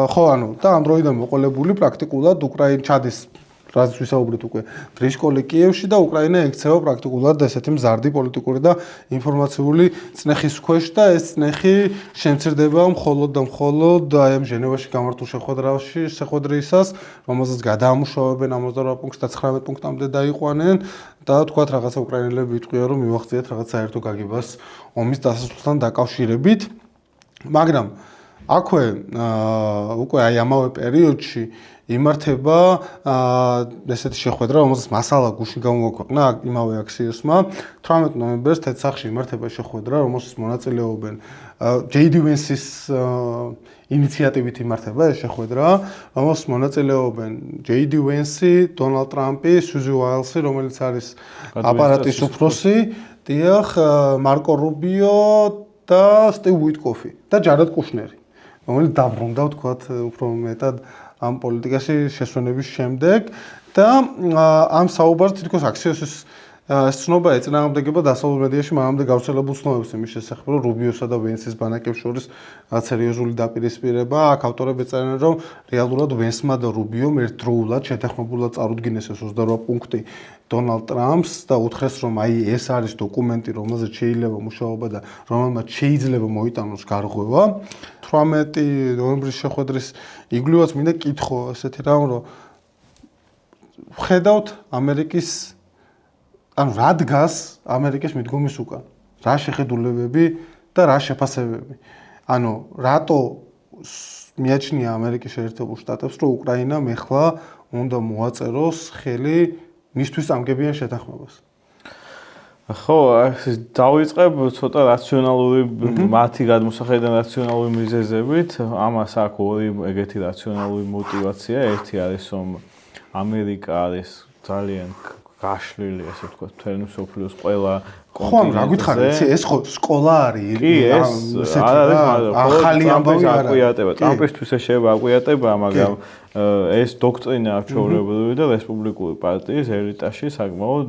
ხო ანუ და ამ დროიდან მოყოლებული პრაქტიკულად უკრაინა ჩადის რაც ვისაუბრეთ უკვე დრიშკოლი კიევში და უკრაინა ექცევა პრაქტიკულად ესეთი მზარდი პოლიტიკური და ინფორმაციული წნეხის ქვეშ და ეს წნეხი შემცირდება მხოლოდ და მხოლოდ აი ამ ჟენევაში გამართულ შეხვედრისას, რომელზეც გადაამუშავებენ 28 პუნქტს და 19 პუნქტამდე დაიყვანენ და თქვათ რაღაცა უკრაინელები იტყვიან რომ მივახციეთ რაღაც საერთო გაგებას ომის დასასრულთან დაკავშირებით, მაგრამ აქვე უკვე აი ამავე პერიოდში იმართება ესეთი შეხვედრა, რომელსაც მასალა გუშინ გამოაქვეყნა იმავე აქსიოსმა. 18 ნოემბერს თეთრსახში იმართება შეხვედრა, რომელსაც მონაწილეობენ JD Vance-ის ინიციატივით იმართება ეს შეხვედრა, რომელსაც მონაწილეობენ JD Vance, Donald Trump-ი, Suzy Wiles-ი, რომელიც არის აპარატის უფროსი, დიახ, მარკო რუბიო და სტივ უიტკოფი და ჯარედ კუშნერი, რომელიც დაბრუნდა, ვთქვათ, უფრო მეტად ამ პოლიტიკაში შესვენების შემდეგ და ამ საუბარს თითქოს აქსიოსის ცნობა ეწინააღმდეგება დასავლურ მედიაში მანამდე გავრცელებულ ცნობებს იმის შესახებ, რომ რუბიოსა და ვენსის ბანაკებს შორის სერიოზული დაპირისპირება. აქ ავტორები წერენ, რომ რეალურად ვენსმა და რუბიომ ერთდროულად შეთანხმებულად წარუდგინეს ეს 28 პუნქტი დონალდ ტრამპს და უთხრეს, რომ აი ეს არის დოკუმენტი, რომელზეც შეიძლება მუშაობა და რომელმაც შეიძლება მოიტანოს გარღვევა. 18 ნოემბრის შეხვედრის იგვლივაც მინდა კითხო ესეთი რამ, რომ ხედავთ ამერიკის ანუ რა დგას ამერიკის მიდგომის უკან? რა შეხედულებები და რა შეფასებები? ანუ რატო მიაჩნია ამერიკის შეერთებულ შტატებს, რომ უკრაინა მეხლა უნდა მოაწეროს ხელი მისთვის წამგებიან შეთანხმებას?
ხო, დავიწყებ ცოტა რაციონალური მათი გადმოსახედიდან რაციონალური მიზეზებით. ამას აქვს ორი ეგეთი რაციონალური мотиваცია. ერთი არის, რომ ამერიკა არის ძალიან გაშლილი, ასე ვთქვათ, მთელი მსოფლიოს ყველა
კონტინენტზე. ხო, რა გითხარით, ეს ხო სკოლა არის?
კი, ეს არის, ახალი ამბავი არ არის. ტრამპისთვის შეიძლება აკვიატება, მაგრამ ეს დოქტრინა ჩვეულებრივი და რესპუბლიკური პარტიის ელიტაში საკმაოდ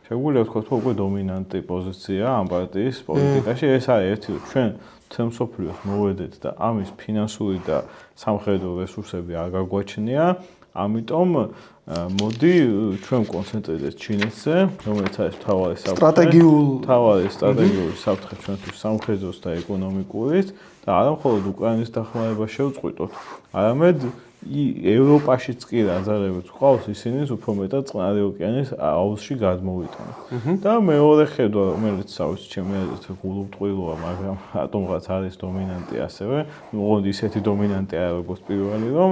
შეგვიძლია ვთქვათ, რომ უკვე დომინანტი პოზიცია ამ პარტიის პოლიტიკაში. ეს არის ერთი, ჩვენ მთელ მსოფლიოს მოვედეთ და ამის ფინანსური და სამხედრო რესურსები არ გაგვაჩნია. ამიტომ მოდი ჩვენ კონცენტრირდეთ ჩინეთზე, რომელიც არის მთავარი სტრატეგიული საფრთხე ჩვენთვის სამხედროს და ეკონომიკურის და არა მხოლოდ უკრაინის დახმარება შევწყვიტოთ, არამედ ევროპაშიც კი რაზარებიც ყავს, ისინი უფრო მეტად წყნარი ოკეანის აუზში გადმოვიტანოთ. და მეორე ხედვა, რომელიც თავის ჩემი აზრით გულუბრწყვილოა, მაგრამ რატომღაც არის დომინანტი ასევე, ოღონდ ისეთი დომინანტი არა როგორც პირველი, რომ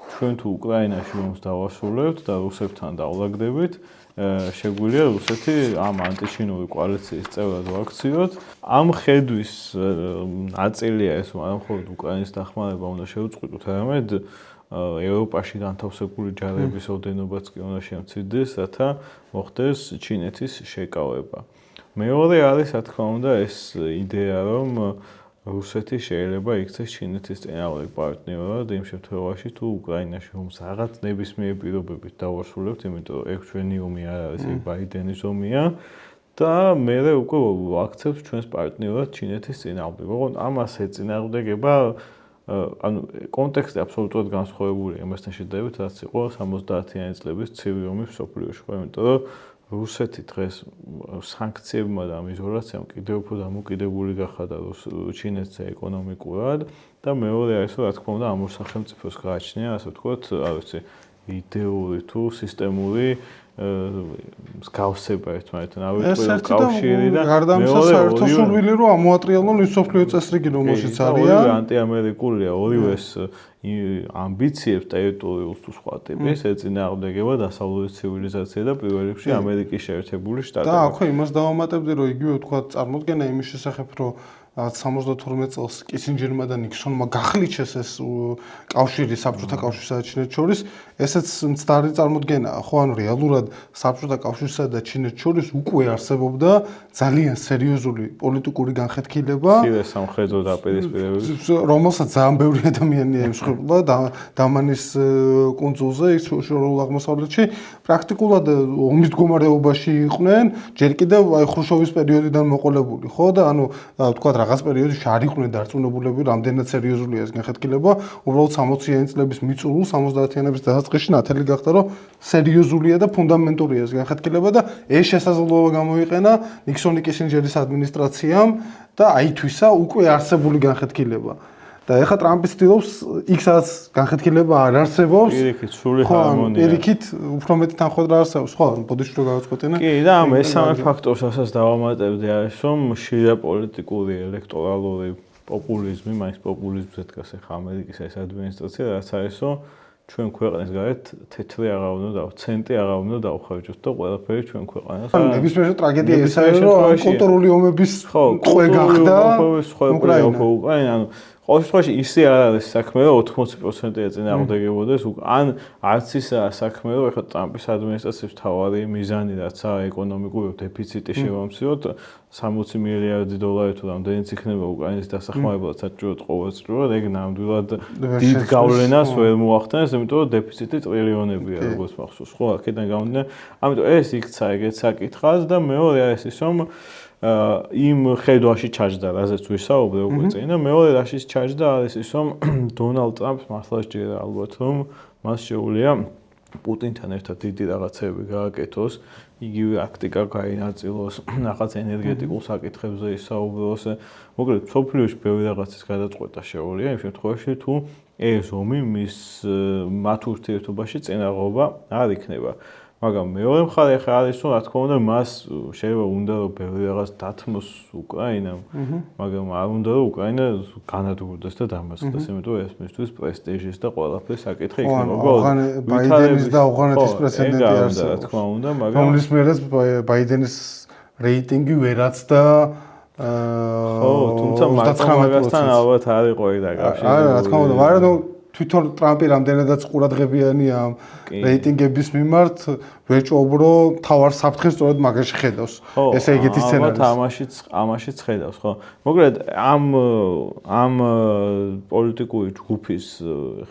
ჩვენ თუ უკრაინაში ომს დავასრულებთ და რუსებთან დავლაგდებით, შეგვიძლია რუსეთი ამ ანტიჩინური კოალიციის წევრად ვაქციოთ. ამ ხედვის ნაწილია ეს, რომ არა მხოლოდ უკრაინის დახმარება უნდა შევწყვიტოთ, არამედ ევროპაში განთავსებული ჯარების ოდენობაც კი უნდა შემცირდეს, რათა მოხდეს ჩინეთის შეკავება. მეორე არის, რა თქმა უნდა, ეს იდეა, რომ რუსეთი შეიძლება იქცეს ჩინეთის წინააღმდეგ პარტნიორად იმ შემთხვევაში, თუ უკრაინაში ომს რაღაც ნებისმიერ პირობებით დავასრულებთ, იმიტომ რომ ეგ ჩვენი ომი არ არის, ეგ ბაიდენის ომია და მერე უკვე ვაქცევთ ჩვენს პარტნიორად ჩინეთის წინააღმდეგ. ოღონდ ამას ეწინააღმდეგება ანუ კონტექსტი აბსოლუტურად განსხვავებულია იმასთან შედარებით, რაც იყო 70-იანი წლების ცივი ომის მსოფლიოში, ხო, იმიტომ რომ რუსეთი დღეს სანქციებმა და იზოლაციამ კიდევ უფრო დამოკიდებული გახადა ჩინეთზე ეკონომიკურად და მეორე არის, რომ რა თქმა უნდა ამ ორ სახელმწიფოს გააჩნია, ასე ვთქვათ, არ ვიცი, იდეური თუ სისტემური მსგავსება ერთმანეთთან, ავიწყო კავშირი და
მეორე საერთო-სურვილი რომ ამოატრიალონ ის მსოფლიო წესრიგი, რომელშიც არიან.
ორივე ანტიამერიკულია, ორივეს ამბიციებს ტერიტორიულ თუ სხვა ტიპის ეწინააღმდეგება დასავლური ცივილიზაცია და პირველ რიგში ამერიკის შეერთებული შტატები.
და აქვე იმას დავამატებდი, რომ იგივე ვთქვათ, წარმოდგენა იმის შესახებ, რომ 72 წელს კისინჯერმა და ნიქსონმა გახლიჩეს ეს კავშირი საბჭოთა კავშირსა და ჩინეთს შორის, ესეც მცდარი წარმოდგენაა, ხო, ანუ რეალურად საბჭოთა კავშირსა და ჩინეთს შორის უკვე არსებობდა ძალიან სერიოზული პოლიტიკური განხეთქილება,
მცირე სამხედრო დაპირისპირებები,
რომელსაც ძალიან ბევრი ადამიანი ემსხვერპლა დამანის კუნძულზე, ის შორეულ აღმოსავლეთში, პრაქტიკულად ომის მდგომარეობაში იყვნენ, ჯერ კიდევ აი ხრუშჩოვის პერიოდიდან მოყოლებული, ხო და ანუ ვთქვათ რაღაც პერიოდში არ იყვნენ დარწმუნებულები, რამდენად სერიოზულია ეს განხეთქილება, უბრალოდ 60-იანი წლების მიწურულს 70-იანების დასაწყისში ნათელი გახდა, რომ სერიოზულია და ფუნდამენტურია ეს განხეთქილება და ეს შესაძლებლობა გამოიყენა ნიქსონი კისინჯერის ადმინისტრაციამ და აითვისა უკვე არსებული განხეთქილება. და ეხლა ტრამპი ცდილობს იქაც განხეთქილება არ არსებობს.
პირიქით, სრული ჰარმონია.
პირიქით, უფრო მეტი თანხმობა არსებობს, ხო, ბოდიში რო გავაწყვეტინე.
კი, და ამ მესამე ფაქტორს ასაც დავამატებდი არის, რომ შიდა პოლიტიკური, ელექტორალური პოპულიზმი, მაინც პოპულიზმზე დგას ახლა ამერიკის ეს ადმინისტრაცია, რაც არის, რომ ჩვენ ქვეყნის გარეთ თეთრი აღარ უნდა და ცენტი აღარ უნდა დავხარჯოთ და ყველაფერი ჩვენ ქვეყანას.
ნებისმიერ ტრაგედია ესაა, რომ კულტურული ომების ყვე გახდა
უკრაინა. ანუ ყოველ შემთხვევაში ისე არ არის საქმე, რომ 80%-ია წინააღმდეგებოდეს, ან არც ისაა საქმე, რომ ეხლა ტრამპის ადმინისტრაციის მთავარი მიზანი რაცაა ეკონომიკური დეფიციტი შევამციროთ 60 მილიარდი დოლარი თუ რამდენიც იქნება უკრაინის დასახმარებლად საჭიროდ ყოველწლიურად, ეგ ნამდვილად დიდ გავლენას ვერ მოახდენს, იმიტომ რომ დეფიციტი ტრილიონებია, როგორც მახსოვს, ხო, აქედან გამომდინარე. ამიტომ ეს იქცა ეგეც საკითხად და მეორე არის ის, რომ იმ ხედვაში ჩაჯდა, რაზეც ვისაუბრე უკვე წინ და მეორე რაშიც ჩაჯდა არის ის, რომ დონალდ ტრამპს მართლა სჯერა ალბათ, რომ მას შეუძლია პუტინთან ერთად დიდი რაღაცები გააკეთოს, იგივე აქტიკა გაინაწილოს, რაღაც ენერგეტიკულ საკითხებზე ისაუბროს. მოკლედ, მსოფლიოში ბევრი რაღაცის გადაწყვეტა შეუძლია იმ შემთხვევაში, თუ ეს ომი მათ ურთიერთობაში წინაღობა არ იქნება. მაგრამ მეორე მხარე ახლა არის, რომ რა თქმა უნდა, მას შეიძლება უნდა რომ ბევრი რაღაც დათმოს უკრაინამ, მაგრამ არ უნდა რომ უკრაინა განადგურდეს და დამარცხდეს, იმიტომ რომ ეს მისთვის პრესტიჟის და ყველაფრის საკითხი იქნება.
ბაიდენის და ავღანეთის პრეცედენტი არსებობს.
რა თქმა უნდა, მაგრამ
რომლის მერეც ბაიდენის რეიტინგი ვერაცდა
ხო, თუმცა მაგასთან ალბათ არ იყო ეგ დაკავშირებული.
არა, რა თქმა უნდა, მაგრამ თვითონ ტრამპი რამდენადაც ყურადღებიანია ამ რეიტინგების მიმართ, ვეჭობრო თავარ საფრთხეს სწორედ მაგაში ხედავს. ესე ეგეთი სცენარი.
ამაშიც ხედავს, ხო. მოკლედ ამ პოლიტიკური ჯგუფის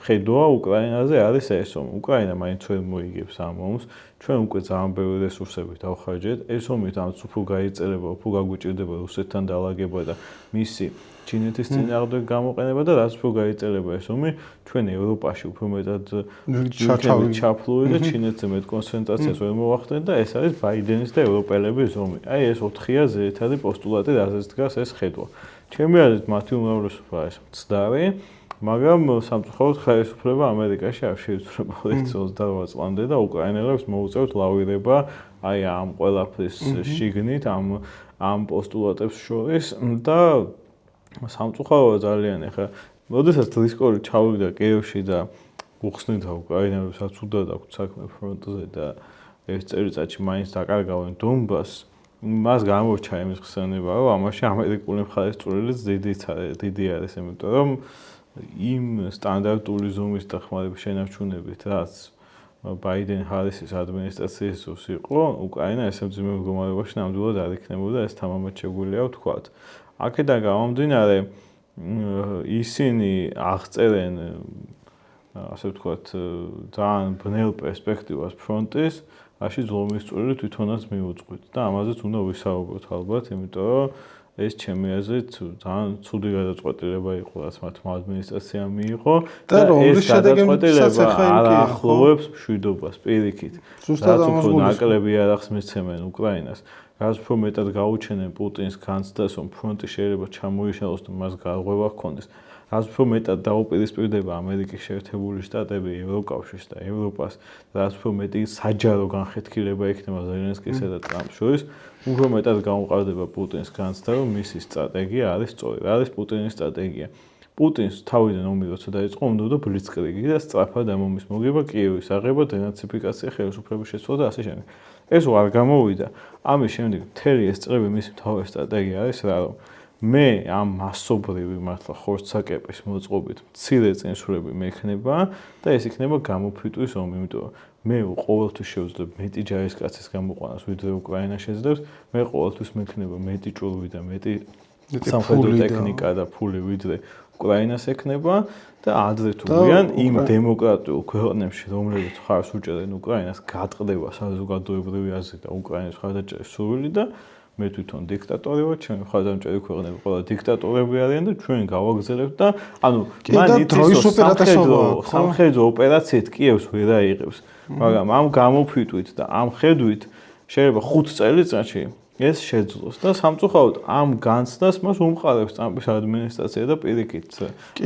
ხედვა უკრაინაზე არის ეს, რომ უკრაინა მაინც ვერ მოიგებს ამ ომს. ჩვენ უკვე ძალიან ბევრი რესურსები დავხარჯეთ. ეს ომი თამაც უფრო გაიწერება, უფრო გაგვიჭირდება რუსეთთან დალაგება და მისი ჩინეთის წინააღმდეგ გამოყენება და რაც უფრო გაიწერება ეს ომი, ჩვენ ევროპაში უფრო მეტად ჩაფლული და ჩინეთზე მეტ კონცენტრაციას ვერ მოვახდენთ და ეს არის ბაიდენის და ევროპელების ომი. აი ეს 4-ია ძირითადი პოსტულატი, რაზეც დგას ეს ხედვა. ჩემი აზრით, მათი უმრავლესობა არის მცდარი, მაგრამ სამწუხაროდ ხელისუფლება ამერიკაში არ შეიცვლება 28 წლამდე და უკრაინელებს მოუწევთ ლავირება აი ამ ყველაფრის შიგნით, ამ პოსტულატებს შორის და სამწუხაროა ძალიან ახლა როდესაც დისკორი ჩავიდა კიევში და უხსნიდა უკრაინელებსაც უდად აქვთ საქმე ფრონტზე და ეს წელიწადში მაინც დაკარგავენ დონბასს მას გამორჩა იმის ხსენება რომ ამაში ამერიკული მხარის წვლილიც დიდი არის იმიტომ რომ იმ სტანდარტული ზომის დახმარების შენარჩუნებით რაც ბაიდენ-ჰარისის ადმინისტრაციის დროს იყო უკრაინა ესე მძიმე მდგომარეობაში ნამდვილად არ იქნებოდა ეს თამამად შეგვიძლია ვთქვათ აქედან გამომდინარე ისინი აღწერენ ასე ვთქვათ ძალიან ბნელ პერსპექტივას ფრონტის, რაში ზომის წვლილი თვითონაც მიუძღვით და ამაზეც უნდა ვისაუბროთ ალბათ, იმიტომ რომ ეს ჩემი აზრით ძალიან ცუდი გადაწყვეტილება იყო, რაც მათმა ადმინისტრაციამ მიიღო და ეს გადაწყვეტილება არ ახლოვებს მშვიდობას პირიქით. რაც უფრო ნაკლები იარაღს მისცემენ უკრაინას, რაც უფრო მეტად გაუჩენენ პუტინს განცდას, რომ ფრონტი შეიძლება ჩამოიშალოს და მას გარღვევა ჰქონდეს. რაც უფრო მეტად დაუპირისპირდება ამერიკის შეერთებული შტატები, ევროკავშირს და ევროპას, რაც უფრო მეტი საჯარო განხეთქილება იქნება ზელენსკისა და ტრამპს შორის, უფრო მეტად გამყარდება პუტინს განცდა, რომ მისი სტრატეგია არის სწორი. რა არის პუტინის სტრატეგია? პუტინს თავიდან ომი როცა დაიწყო, უნდა ბლიცკრიგი და სწრაფად ამ ომის მოგება, კიევის აღება, დენაციფიკაცია, ხელისუფლების შეცვლა და ასე შემდეგ. ეს არ გამოვიდა. ამის შემდეგ მთელი ეს წლები მისი მთავარი სტრატეგია არის რა, რომ მე ამ მასობრივი მართლა ხორცსაკეპის მოწყობით მცირე წინსვლები მექნება და ეს იქნება გამოფიტვის ომი, იმიტომ რომ მე ყოველთვის შევძლებ მეტი ჯარისკაცის გამოყვანას, ვიდრე უკრაინა შეძლებს, მე ყოველთვის მექნება მეტი ჭურვი და მეტი სამხედრო ტექნიკა და ფული, ვიდრე უკრაინას ექნება და ადრე თუ გვიან იმ დემოკრატიულ ქვეყნებში, რომლებიც მხარს უჭერენ უკრაინას, გატყდება საზოგადოებრივი აზრი და უკრაინის მხარდაჭერის სურვილი და მე თვითონ დიქტატორი ვარ, ჩემი მხარდამჭერი ქვეყნები ყველა დიქტატორები არიან და ჩვენ გავაგზავნებთ და ანუ მან იცის სამხედრო ოპერაციით კიევს ვერ აიღებს, მაგრამ ამ გამოფიტვით და ამ ხედვით შეიძლება 5 წელიწადში ეს შეძლოს და სამწუხაროდ ამ განცდას მას უმყარებს ტრამპის ადმინისტრაცია და პირიქით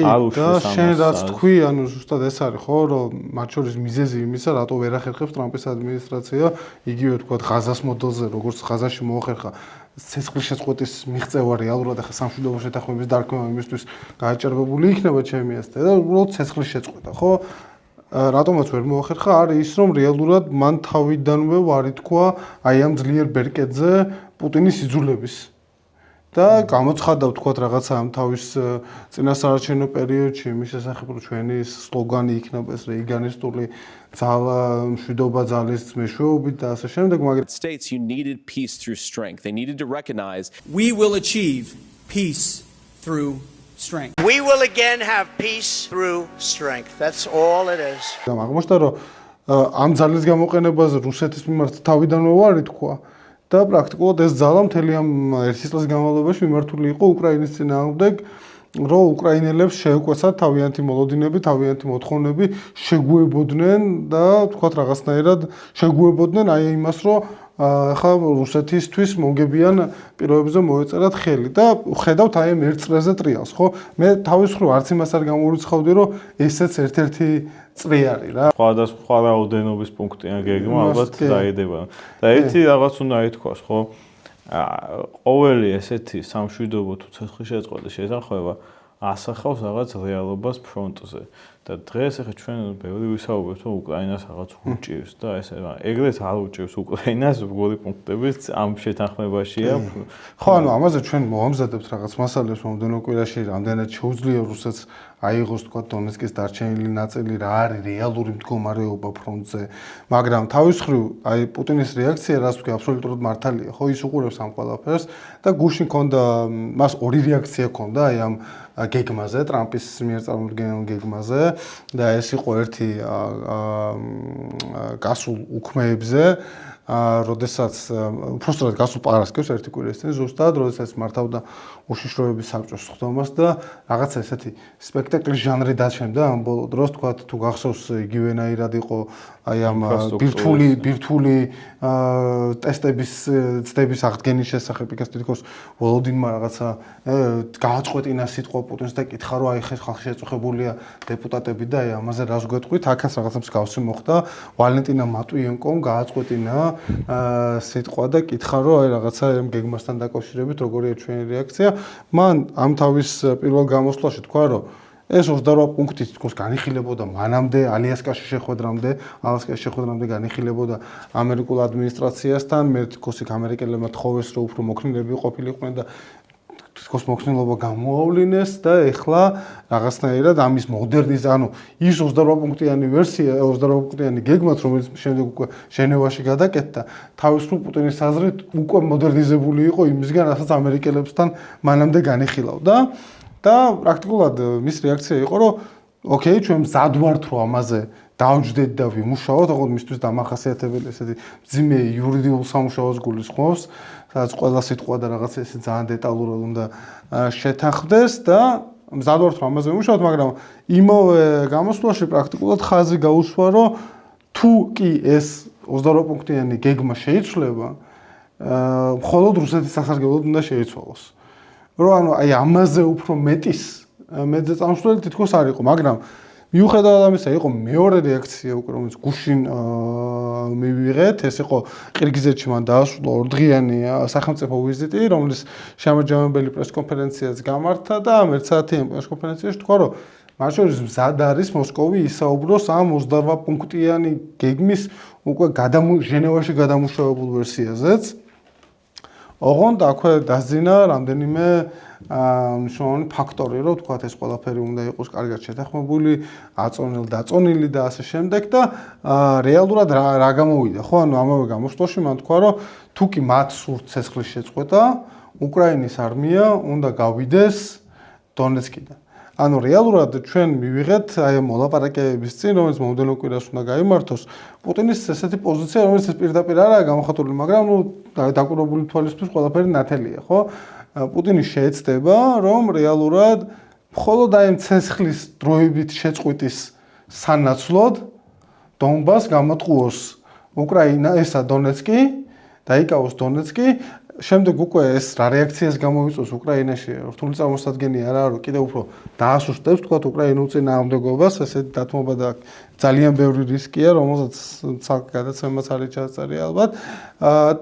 არ უშლის ამას.
შენ რაც თქვი, ანუ ზუსტად ეს არის ხო, რომ მათ შორის მიზეზი იმისა, რატო ვერ ახერხებს ტრამპის ადმინისტრაცია იგივე თქვა ღაზას მოდელზე, როგორც ღაზაში მოახერხა ცეცხლის შეწყვეტის მიღწევა რეალურად ახლა სამშვიდობო შეთანხმების დარქმევა იმისთვის გააჭარბებული იქნება ჩემი აზრით და უბრალოდ ცეცხლის შეწყვეტა, ხო? რატომაც ვერ მოახერხა არის ის რომ რეალურად მან თავიდანვე ვარი თქვა აი ამ ძლიერ ბერკეტზე პუტინის იძულების და გამოცხადა ვთქვათ რაღაცა ამ თავის წინასაარჩევნო პერიოდში მის შესახებ რომ ჩვენი სლოგანი იქნება ეს რეიგანისტული ძალა მშვიდობა ძალის მეშვეობით და ასე შემდეგ მაგრამ
States you needed peace through strength. They needed to recognize
we will achieve peace through strength.
We will again have peace through strength. That's all it is.
აღმოჩნდა რომ ამ ძალის გამოყენებაზე რუსეთის მიმართ თავიდანვე ვარი თქვა და პრაქტიკულად ეს ძალა მთელი ამ ერთი წლის განმავლობაში მიმართული იყო უკრაინის წინააღმდეგ რომ უკრაინელებს შეეკვეცათ თავიანთი მოლოდინები, თავიანთი მოთხოვნები, შეგუებოდნენ და თქვათ რაღაცნაირად შეგუებოდნენ აი იმას რომ ხა რუსეთისთვის მოგებიან პირობებზე მოეწერათ ხელი და ხედავთ აი ამ ერთ წრეზე ტრიალს, ხო? მე თავის მხრივ არც იმას არ გამორიცხავდი, რომ ესეც ერთ-ერთი წრე არის რა.
სხვადასხვა რაოდენობის პუნქტიან გეგმა ალბათ დაიდება. და ერთი რაღაც უნდა ითქვას, ხო? ყოველი ესეთი სამშვიდობო თუ ცეცხლის შეწყვეტის შესახება ასახავს რაღაც რეალობას ფრონტზე. და დღეს ახლა ჩვენ ბევრი ვისაუბრებთ რომ უკრაინას რაღაც უჭირს და ესე ეგრეთ არ უჭირს უკრაინას როგორი პუნქტებით ამ შეთანხმებაშია.
ხო, ანუ ამაზე ჩვენ მოამზადებთ რაღაც მასალებს მომდენო კვირაში, რამდენად შეუძლია რუსეთს აიღოს თქვა დონეცკის დარჩენილი ნაწილი, რა არის რეალური მდგომარეობა ფრონტზე, მაგრამ თავის მხრივ აი პუტინის რეაქცია რაც თქვი აბსოლუტურად მართალია, ხო, ის უყურებს ამ ყველაფერს და გუშინ ქონდა მას ორი რეაქცია ქონდა აი ამ გეგმაზე, ტრამპის მიერ წარმოქმნილ გეგმაზე და ეს იყო ერთი გასულ უქმეებზე როდესაც უბრალოდ გასულ პარასკევს ერთი კვირის წინ ზუსტად როდესაც მართავდა უშიშროების საბჭოს ხდომას და რაღაცა ესეთი სპექტაკლის ჟანრი დაჩენდა ამ ბოლო დროს თქვა თუ გახსოვს იგივენაირად იყო აი ამ ბირთვული ტესტების ცდების აღდგენის შესახებ იქაც თითქოს ვოლოდინმა რაღაცა გააწყვეტინა სიტყვა პუტინს და კითხა რომ აი ხალხი შეწუხებულია დეპუტატები და აი ამაზე რას გვეტყვით აქაც რაღაცა მსგავსი მოხდა ვალენტინა მატვიენკომ გააწყვეტინა სიტყვა და კითხა რომ აი რაღაცა ამ გეგმასთან დაკავშირებით როგორია ჩვენი რეაქცია მან ამ თავის პირველ გამოსვლაში თქვა რომ ეს 28 პუნქტი თითქოს განიხილებოდა მანამდე ალიასკაში შეხვედრამდე განიხილებოდა ამერიკულ ადმინისტრაციასთან მე თითქოს იქ ამერიკელებმა თხოვეს რომ უფრო მოქნილები ყოფილიყვნენ და თითქოს მოქნილობა გამოავლინეს და ეხლა რაღაცნაირად ამის მოდერნიზაცია ანუ ის 28 პუნქტიანი ვერსია 28 პუნქტიანი გეგმაც რომელიც შემდეგ უკვე ჟენევაში გადაკეთდა თავის მხრივ პუტინის აზრით უკვე მოდერნიზებული იყო იმისგან რასაც ამერიკელებსთან მანამდე განიხილავდა და პრაქტიკულად მის რეაქცია იყო რომ ოკეი ჩვენ მზად ვართ რომ ამაზე დავჯდეთ და ვიმუშაოთ ოღონდ მისთვის დამახასიათებელი ესეთი ძიმე იურიდიულ სამუშაოს გულისხმობს სადაც ყველა სიტყვა და რაღაც ესე ძალიან დეტალურად უნდა შეთანხმდეს და მზად ვართ რომ ამაზე ვიმუშაოთ მაგრამ იმავე გამოსვლაში პრაქტიკულად ხაზი გაუსვა რომ თუ კი ეს 28 პუნქტიანი გეგმა შეიცვლება მხოლოდ რუსეთის სასარგებლოდ უნდა შეიცვალოს რომ ანუ აი ამაზე უფრო მეტზე წამსვლელი თითქოს არ იყო, მაგრამ მიუხედავად ამისა იყო მეორე რეაქცია უკვე რომელიც გუშინ მივიღეთ, ეს იყო ყირგიზეთში მან დაასრულა ორდღიანი სახელმწიფო ვიზიტი, რომლის შემაჯამებელი პრესკონფერენციაც გამართა და ამ ერთსაათიან პრესკონფერენციაში თქვა, რომ მათ შორის მზად არის მოსკოვი ისაუბროს ამ 28 პუნქტიანი გეგმის უკვე ჟენევაში გადამუშავებულ ვერსიაზეც. ოღონდ აქვე დასძინა რამდენიმე მნიშვნელოვანი ფაქტორი, რომ თქვათ ეს ყველაფერი უნდა იყოს კარგად შეთანხმებული, აწონილი და ასე შემდეგ და რეალურად რა გამოვიდა, ხო? ანუ ამავე გამოსვლაში მან თქვა, რომ თუ კი მათ სურთ ცეცხლის შეწყვეტა, უკრაინის არმია უნდა გავიდეს დონეცკიდან. ანუ რეალურად ჩვენ მივიღეთ აი მოლაპარაკებების წინ, რომელიც მომდევნო კვირას უნდა გაიმართოს, პუტინის ესეთი პოზიცია, რომელიც პირდაპირ არაა გამოხატული, მაგრამ დაკვირვებული თვალისთვის ყველაფერი ნათელია, ხო? პუტინი შეეცდება, რომ რეალურად მხოლოდ აი ცეცხლის დროებით შეწყვეტის სანაცვლოდ დონბას გამოტყუოს უკრაინა, ესა დონეცკი, დაიკავოს დონეცკი, შემდეგ უკვე ეს რა რეაქციას გამოიწვევს უკრაინაში, რთული წარმოსადგენია არა, რომ კიდევ უფრო დაასუსტებს თქვა უკრაინულ წინააღმდეგობას, ესეთი დათმობა და ძალიან ბევრი რისკია, რომელსაც გადაცემაც არის ჩაწერილი ალბათ.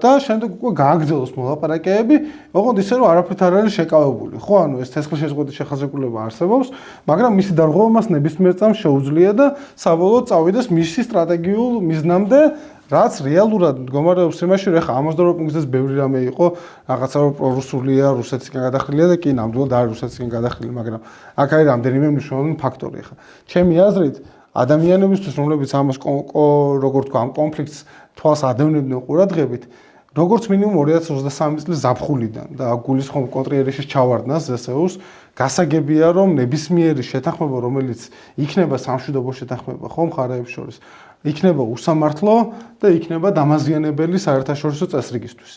და შემდეგ უკვე გააგრძელოს მოლაპარაკებები, ოღონდ ისე რომ არაფრით არ არის შეკავებული. ხო, ანუ ეს ცეცხლის შეწყვეტის შეხაზებულება არსებობს, მაგრამ მისი დარღვევა მას ნებისმიერ წამს შეუძლია და საბოლოოდ წავიდეს მისი სტრატეგიულ მიზნამდე, რაც რეალურად მდგომარეობს იმაში, რომ ახლა 68 პუნქტზეც ბევრი რამე იყო, რაღაცა რომ პრორუსულია, რუსეთისგან გადახრილია და კი ნამდვილად არის რუსეთისგან გადახრილი, მაგრამ აქ არის რამდენიმე მნიშვნელოვანი ფაქტორი ახლა. ჩემი აზრით, ადამიანებისთვის, რომლებიც ამას როგორ თქვა, ამ კონფლიქტს თვალს ადევნებდნენ ყურადღებით, როგორც მინიმუმ 2023 წლის ზაფხულიდან და გულისხმობ კონტრიერიშის ჩავარდნას ზსU-ს, გასაგებია, რომ ნებისმიერი შეთანხმება, რომელიც იქნება სამშვიდობო შეთანხმება, ხო, მხარეებს შორის, იქნება უსამართლო და იქნება დამაზიანებელი საერთაშორისო წესრიგისთვის.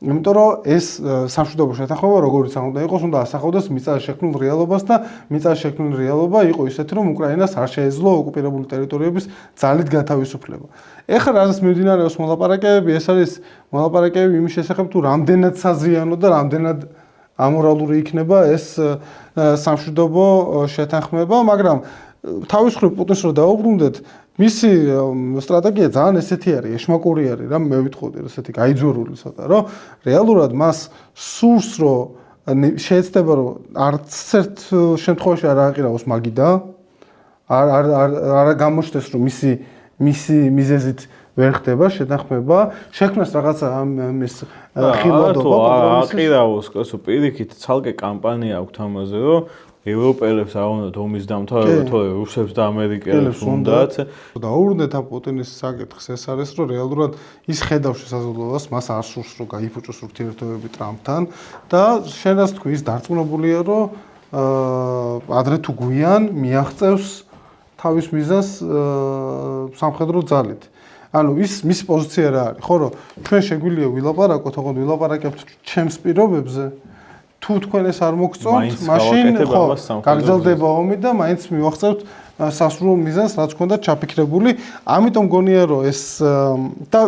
იმიტომ რომ ეს სამშვიდობო შეთანხმება, როგორიც არ უნდა იყოს, უნდა ასახავდეს მიწაზე შექმნილ რეალობას და მიწაზე შექმნილი რეალობა იყო ისეთი, რომ უკრაინას არ შეეძლო ოკუპირებული ტერიტორიების ძალით გათავისუფლება. ეხლა რაზეც მიმდინარეობს მოლაპარაკებები, ეს არის მოლაპარაკებები იმის შესახებ, თუ რამდენად საზიანო და რამდენად ამორალური იქნება ეს სამშვიდობო შეთანხმება, მაგრამ თავის მხრივ პუტინს რო დაუბრუნდეთ, მისი სტრატეგია ძალიან ესეთი არის, ეშმაკური არის რა, მე ვიტყოდი, ესეთი გაიძვერული ცოტა, რომ რეალურად მას სურს, რომ შეეცდება, რომ არც ერთ შემთხვევაში არ აყირაოს მაგიდა, არ გამოჩნდეს, რომ მისი მიზეზით ვერ ხდება შეთანხმება, შექმნას რაღაცა ამის ხილვადობა.
აყირაოს, კაცო, პირიქით ცალკე კამპანია აქვს ამაზე, რომ ევროპელებს არ უნდათ ომის დამთავრება, თორე რუსებს და ამერიკელებს უნდათ.
დაუბრუნდეთ ამ პუტინის საკითხს, ეს არის, რომ რეალურად ის ხედავს შესაძლებლობას, მას არ სურს, რომ გაიფუჭოს ურთიერთობები ტრამპთან და შენ რაც თქვი, ის დარწმუნებულია, რომ ადრე თუ გვიან მიაღწევს თავის მიზანს სამხედრო ძალით. ანუ მისი პოზიცია რა არის, ხო, რომ ჩვენ შეგვიძლია ვილაპარაკოთ, ოღონდ ვილაპარაკებთ ჩემს პირობებზე. თუ თქვენ ეს არ მოგწონთ, მაშინ ხო, გაგრძელდება ომი და მაინც მივახცევთ სასურველ მიზანს, რაც გქონდა ჩაფიქრებული. ამიტომ გონია, რომ ეს და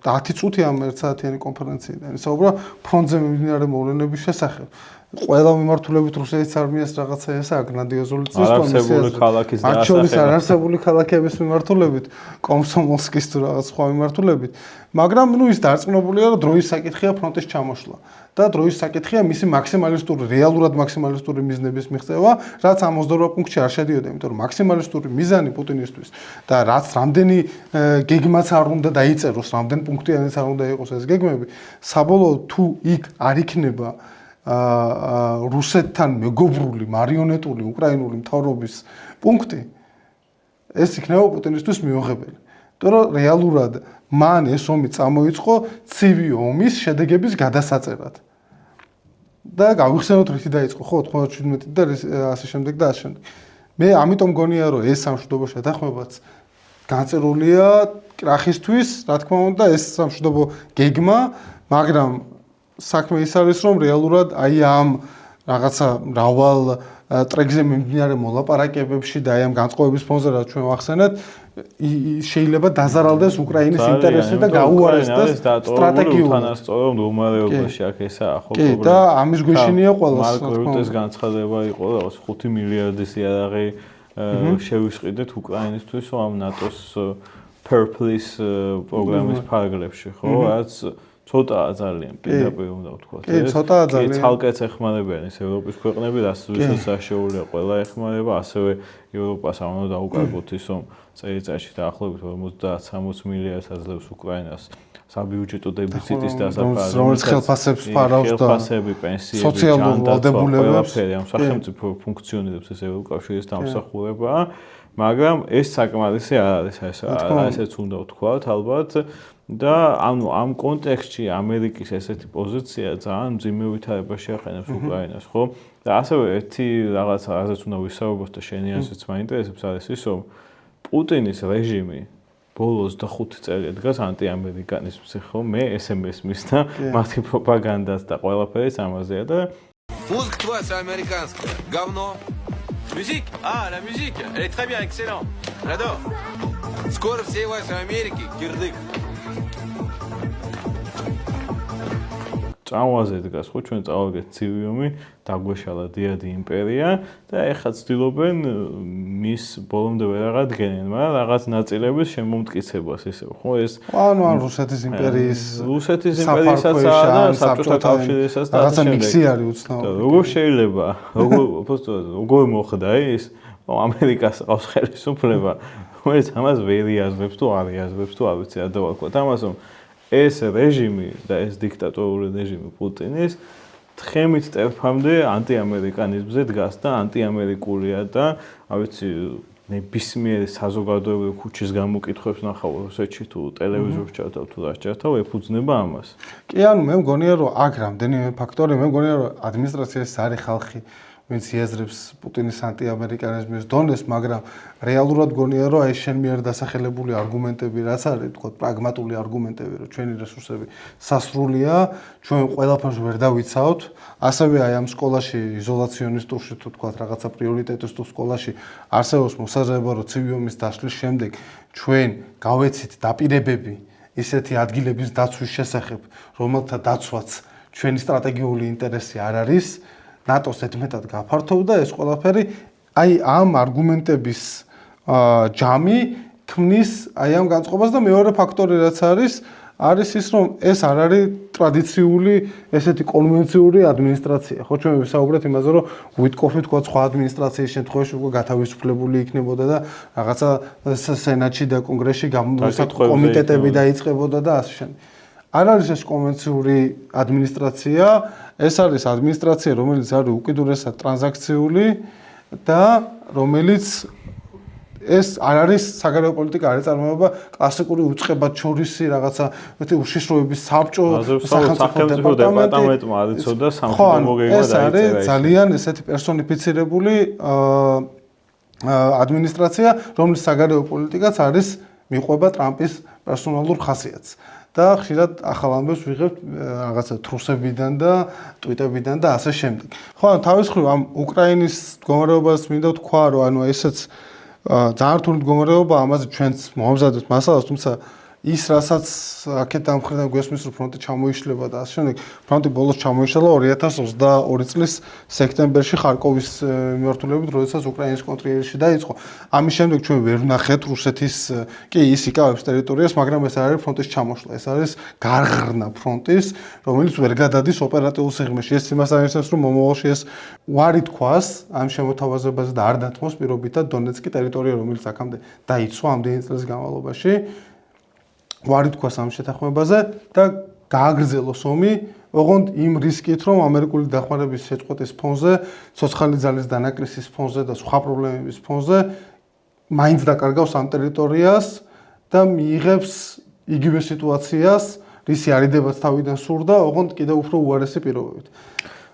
10 წუთი ამ 1 საათიანი კონფერენციიდან ისაუბრა ფრონტზე მიმდინარე მოვლენების შესახებ. ყველა მიმართულებით რუსეთის არმიას რაღაცა ესაა გრანდიოზული
არარსებული ქალაქის
და არარსებული ქალაქების მიმართულებით, კომსომოლსკის თუ რაღაც სხვა მიმართულებით. მაგრამ ნუ ის დარწმუნებულია, რომ დროის საკითხია ფრონტის ჩამოშლა. და დროის საკითხია მისი მაქსიმალისტური, რეალურად მაქსიმალისტური მიზნების მიღწევა, რაც 28 პუნქტში არ შედიოდა, იმიტომ რომ მაქსიმალისტური მიზანი პუტინისთვის და რაც რამდენი გეგმაც არ უნდა დაიწეროს, რამდენ პუნქტიანიც არ უნდა იყოს ეს გეგმები, საბოლოოდ თუ იქ არ იქნება რუსეთთან მეგობრული, მარიონეტული უკრაინული მთავრობის პუნქტი, ეს იქნება პუტინისთვის მიუღებელი. იმიტომ რომ რეალურად მან ეს ომი წამოიწყო ცივი ომის შედეგების გადასაწერად. და გავიხსენოთ რითი დაიწყო, ხო, 97 და ასე შემდეგ და ასე შემდეგ. მე ამიტომ გონია, რომ ეს სამშვიდობო შეთანხმებაც განწერულია კრახისთვის, რა თქმა უნდა, ეს სამშვიდობო გეგმა, მაგრამ საქმე ის არის, რომ რეალურად აი ამ რაღაცა მრავალ ტრეკზე მიმდინარე მოლაპარაკებებში და აი ამ განწყობების ფონზე, რაც ჩვენ ვახსენეთ, შეიძლება დაზარალდეს უკრაინის ინტერესები და გაუარესდეს სტრატეგიულ
თანასწორ მდგომარეობაში აქ ესაა ხო
პრობლემა. კი, და ამის გვეშინია ყველას.
მარკ რუტეს განცხადება იყო, რაღაც 5 მილიარდის იარაღი შევისყიდეთ უკრაინისთვის ამ ნატოს Purple-ის პროგრამის ფარგლებში, ხო? რაც ცოტაა ძალიან პირდაპირ უნდა ვთქვა.
კი, ცოტაა ძალიან.
კი, ცალკეც ეხმარებიან ეს ევროპის ქვეყნები, რასაც საშუალია ყველა ეხმარება, ასევე ევროპას არ უნდა დაუკარგოთ ის, რომ წელიწადში დაახლოებით 50-60 მილიარდს აძლევს უკრაინას საბიუჯეტო დეფიციტის დასაფარად,
რომელიც ხელფასებს ფარავს და
ხელფასები, პენსიები,
სოციალურ ვალდებულებებს,
ამ სახელმწიფო ფუნქციონირებს ეს ევროკავშირის დამსახურება, მაგრამ ეს საკმარისი არ არის, ესეც უნდა ვთქვათ, ალბათ. და ანუ ამ კონტექსტში ამერიკის ესეთი პოზიცია ძალიან მძიმე ვითარებას შეაყენებს უკრაინას, ხო? და ასევე ერთი რაღაცა, რაზეც უნდა ვისაუბროთ და შენი აზრიც მაინტერესებს, არის ის, რომ პუტინის რეჟიმი ბოლოს 25 წელი დგას ანტიამერიკანიზმზე, ხო? მე ესე მესმის და მათი პროპაგანდას და ყველაფერიც ამაზეა და
Музыка твоя американская. Говно.
Musique? Ah, la musique. Elle est très bien, excellent. J'adore.
Скоро все ваши Америки, кирдык.
წამვაზე დგას ხო ჩვენ წავაგეთ ცივიუმი, დაგვეშალა დიადი იმპერია და ეხლა ცდილობენ მის ბოლომდე ვერ აღადგენენ, მაგრამ რაღაც ნაწილების შემომტკიცებას ისევ, ხო ეს
ანუ რუსეთის იმპერიის
იმპერიისაცაა და საბჭოთა კავშირისაცაა და
რაღაცა მიქსი არის უცნაური.
როგორ შეიძლება, როგორ მოხდა ის? ამერიკას ყავს ხელისუფლება, რომელიც ამას ვერ იაზრებს თუ არ იაზრებს თუ არ ვიცი რა დავარქვათ ამას, რომ ეს რეჟიმი და ეს დიქტატორული რეჟიმი პუტინის თხემით ტერფამდე ანტიამერიკანიზმზე დგას და ანტიამერიკულია და რა ვიცი ნებისმიერ საზოგადოებრივ ქუჩის გამოკითხვებს ნახავ რუსეთში თუ ტელევიზორს ჩართავ თუ რას ჩართავ ეფუძნება ამას.
კი ანუ მე მგონია რომ აქ რამდენიმე ფაქტორი მე მგონია რომ ადმინისტრაციის არის ხალხი ვინც იაზრებს პუტინის ანტიამერიკანიზმის დონეს, მაგრამ რეალურად გონია რომ აი შენ მიერ დასახელებული არგუმენტები რაც არის, თქო, პრაგმატული არგუმენტები, რომ ჩვენი რესურსები სასრულია, ჩვენ ყველაფერს ვერ დავიცავთ, ასევე აი ამ სკოლაში იზოლაციონისტურში თუ თქვა რაღაცა პრიორიტეტის თუ სკოლაში არსებობს მოსაზრება, რომ ცივიუმის დაშლის შემდეგ ჩვენ გავეცით დაპირებები ისეთი ადგილების დაცვის შესახებ, რომელთა დაცვაც ჩვენი სტრატეგიული ინტერესი არ არის. ნატოს ეთმეტად გაფართოვდა ეს ყველაფერი აი ამ არგუმენტების ჯამი ქმნის აი ამ განწყობას და მეორე ფაქტორი რაც არის ის რომ ეს არ არის ტრადიციული ესეთი კონვენციური ადმინისტრაცია ხო ჩვენ ვისაუბრეთ იმაზე რომ ვიტკოფი თქვა სხვა ადმინისტრაციის შემთხვევაში უკვე გათავისუფლებული იქნებოდა და რაღაცა სენატში და კონგრესში კომიტეტები დაიწყებოდა და ასე შემდეგ არ არის ეს კონვენციური ადმინისტრაცია ეს არის ადმინისტრაცია რომელიც არის უკიდურესად ტრანზაქციული და რომელიც ეს არ არის საგარეო პოლიტიკა არის წარმოება კლასიკური უწყებად შორისი რაღაცა უშიშროების საბჭო
სახელმწიფო დეპარტამენტმა არიცოდა სამხედრო მოგება
ეს არის ძალიან ესეთი პერსონიფიცირებული ადმინისტრაცია რომლის საგარეო პოლიტიკაც არის მიყვება ტრამპის პერსონალურ ხასიათს და ხშირად ახალ ამბებს ვიღებთ რაღაცა თრუსებიდან და ტვიტებიდან და ასე შემდეგ. ხო, თავის მხრივ ამ უკრაინის მდგომარეობას მინდა ვთქვა, რომ ანუ ესეც ძალიან რთული მდგომარეობა, ამაზე ჩვენც მომზადეთ მასალას, თუმცა ის რასაც აქეთ ამ მხრიდან გვესმის, რომ ფრონტი ჩამოიშლება და ასე შემდეგ, ფრონტი ბოლოს ჩამოიშალა 2022 წლის სექტემბერში ხარკოვის მიმართულებით, როდესაც უკრაინის კონტრიერში დაიწყო. ამის შემდეგ ჩვენ ვერ ვნახეთ რუსეთის კი ის იკავებს ტერიტორიას, მაგრამ ეს არის ფრონტის ჩამოშლა, ეს არის გარღრნა ფრონტის, რომელიც ვერ გადადის ოპერატიულ სიღრმეში. ეს იმას აღნიშნავს, რომ მომავალში ეს უარი თქვას ამ შემოთავაზებაზე და არ დათმოს პირობითად დონეცკი ტერიტორია, რომელიც აქამდე დაიცვა ამდენი წლის განმავლობაში. ვარი თქვას ამ შეთანხმებაზე და გააგრძელოს ომი, ოღონდ იმ რისკით, რომ ამერიკული დახმარების შეწყვეტის ფონზე, ცოცხალი ძალის დანაკრისის ფონზე და სხვა პრობლემების ფონზე მაინც დაკარგავს ამ ტერიტორიას და მიიღებს იგივე სიტუაციას, რისი არიდებაც თავიდან სურდა, ოღონდ კიდევ უფრო უარესი პირობებით.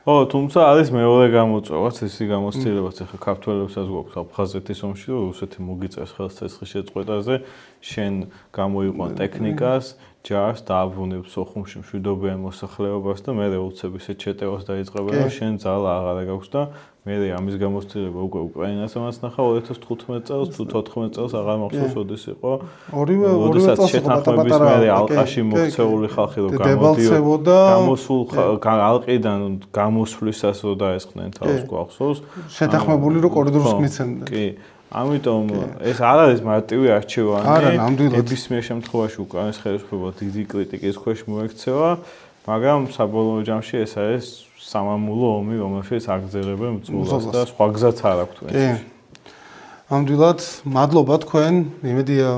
თუმცა არის მეორე გამოწვევაც, ისი გამოცდილებაც ახლა ქართველებსაც გვაქვს აფხაზეთის ომში, რომ რუსეთი მოგიწევს ხელს ცეცხლის შეწყვეტაზე, შენ გამოიყვან ტექნიკას, ჯარს დააბრუნებ სოხუმში მშვიდობიან მოსახლეობას და მე უცებ ისეთ შეტევას დაიწყებენ, რომ შენ ძალა აღარ გაქვს და მე ამის გამოცდილება უკვე უკრაინასაც ნახავ 2015 წელს თუ 14 წელს აღარ მახსოვს ოდის იყო. ორივე წელს
შეთანხმების
მერე ალყაში მოქცეული ხალხი რომ გამოდიოდა, გამოსულ ალყიდან გამოსვლისას რო დაესხნენ თავს გვახსოვს.
შეთანხმებული რომ კორიდორს მიცემდნენ.
კი. ამიტომ ეს არ არის მარტივი არჩევანი.
არა, ნამდვილად.
ნებისმიერ შემთხვევაში უკრაინის ხელისუფლება დიდი კრიტიკის ქვეშ მოექცევა, მაგრამ საბოლოო ჯამში ეს არის სამამულო ომი, რომელშიც აგრძელებენ ბრძოლას და სხვა გზაც არ აქვს თქვენ.
კი. ნამდვილად, მადლობა თქვენ. იმედია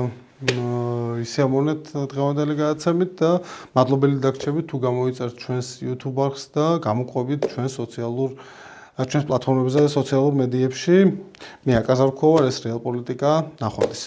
ისე ამონეთ დღევანდელი გადაცემით და მადლობელი დაგრჩებით თუ გამოიწერთ ჩვენს YouTube არხს და გამოყვებით ჩვენს პლატფორმებზე და სოციალურ მედიებში. მე აკაზარქოვა, ეს რეალ პოლიტიკა, ნახვამდის.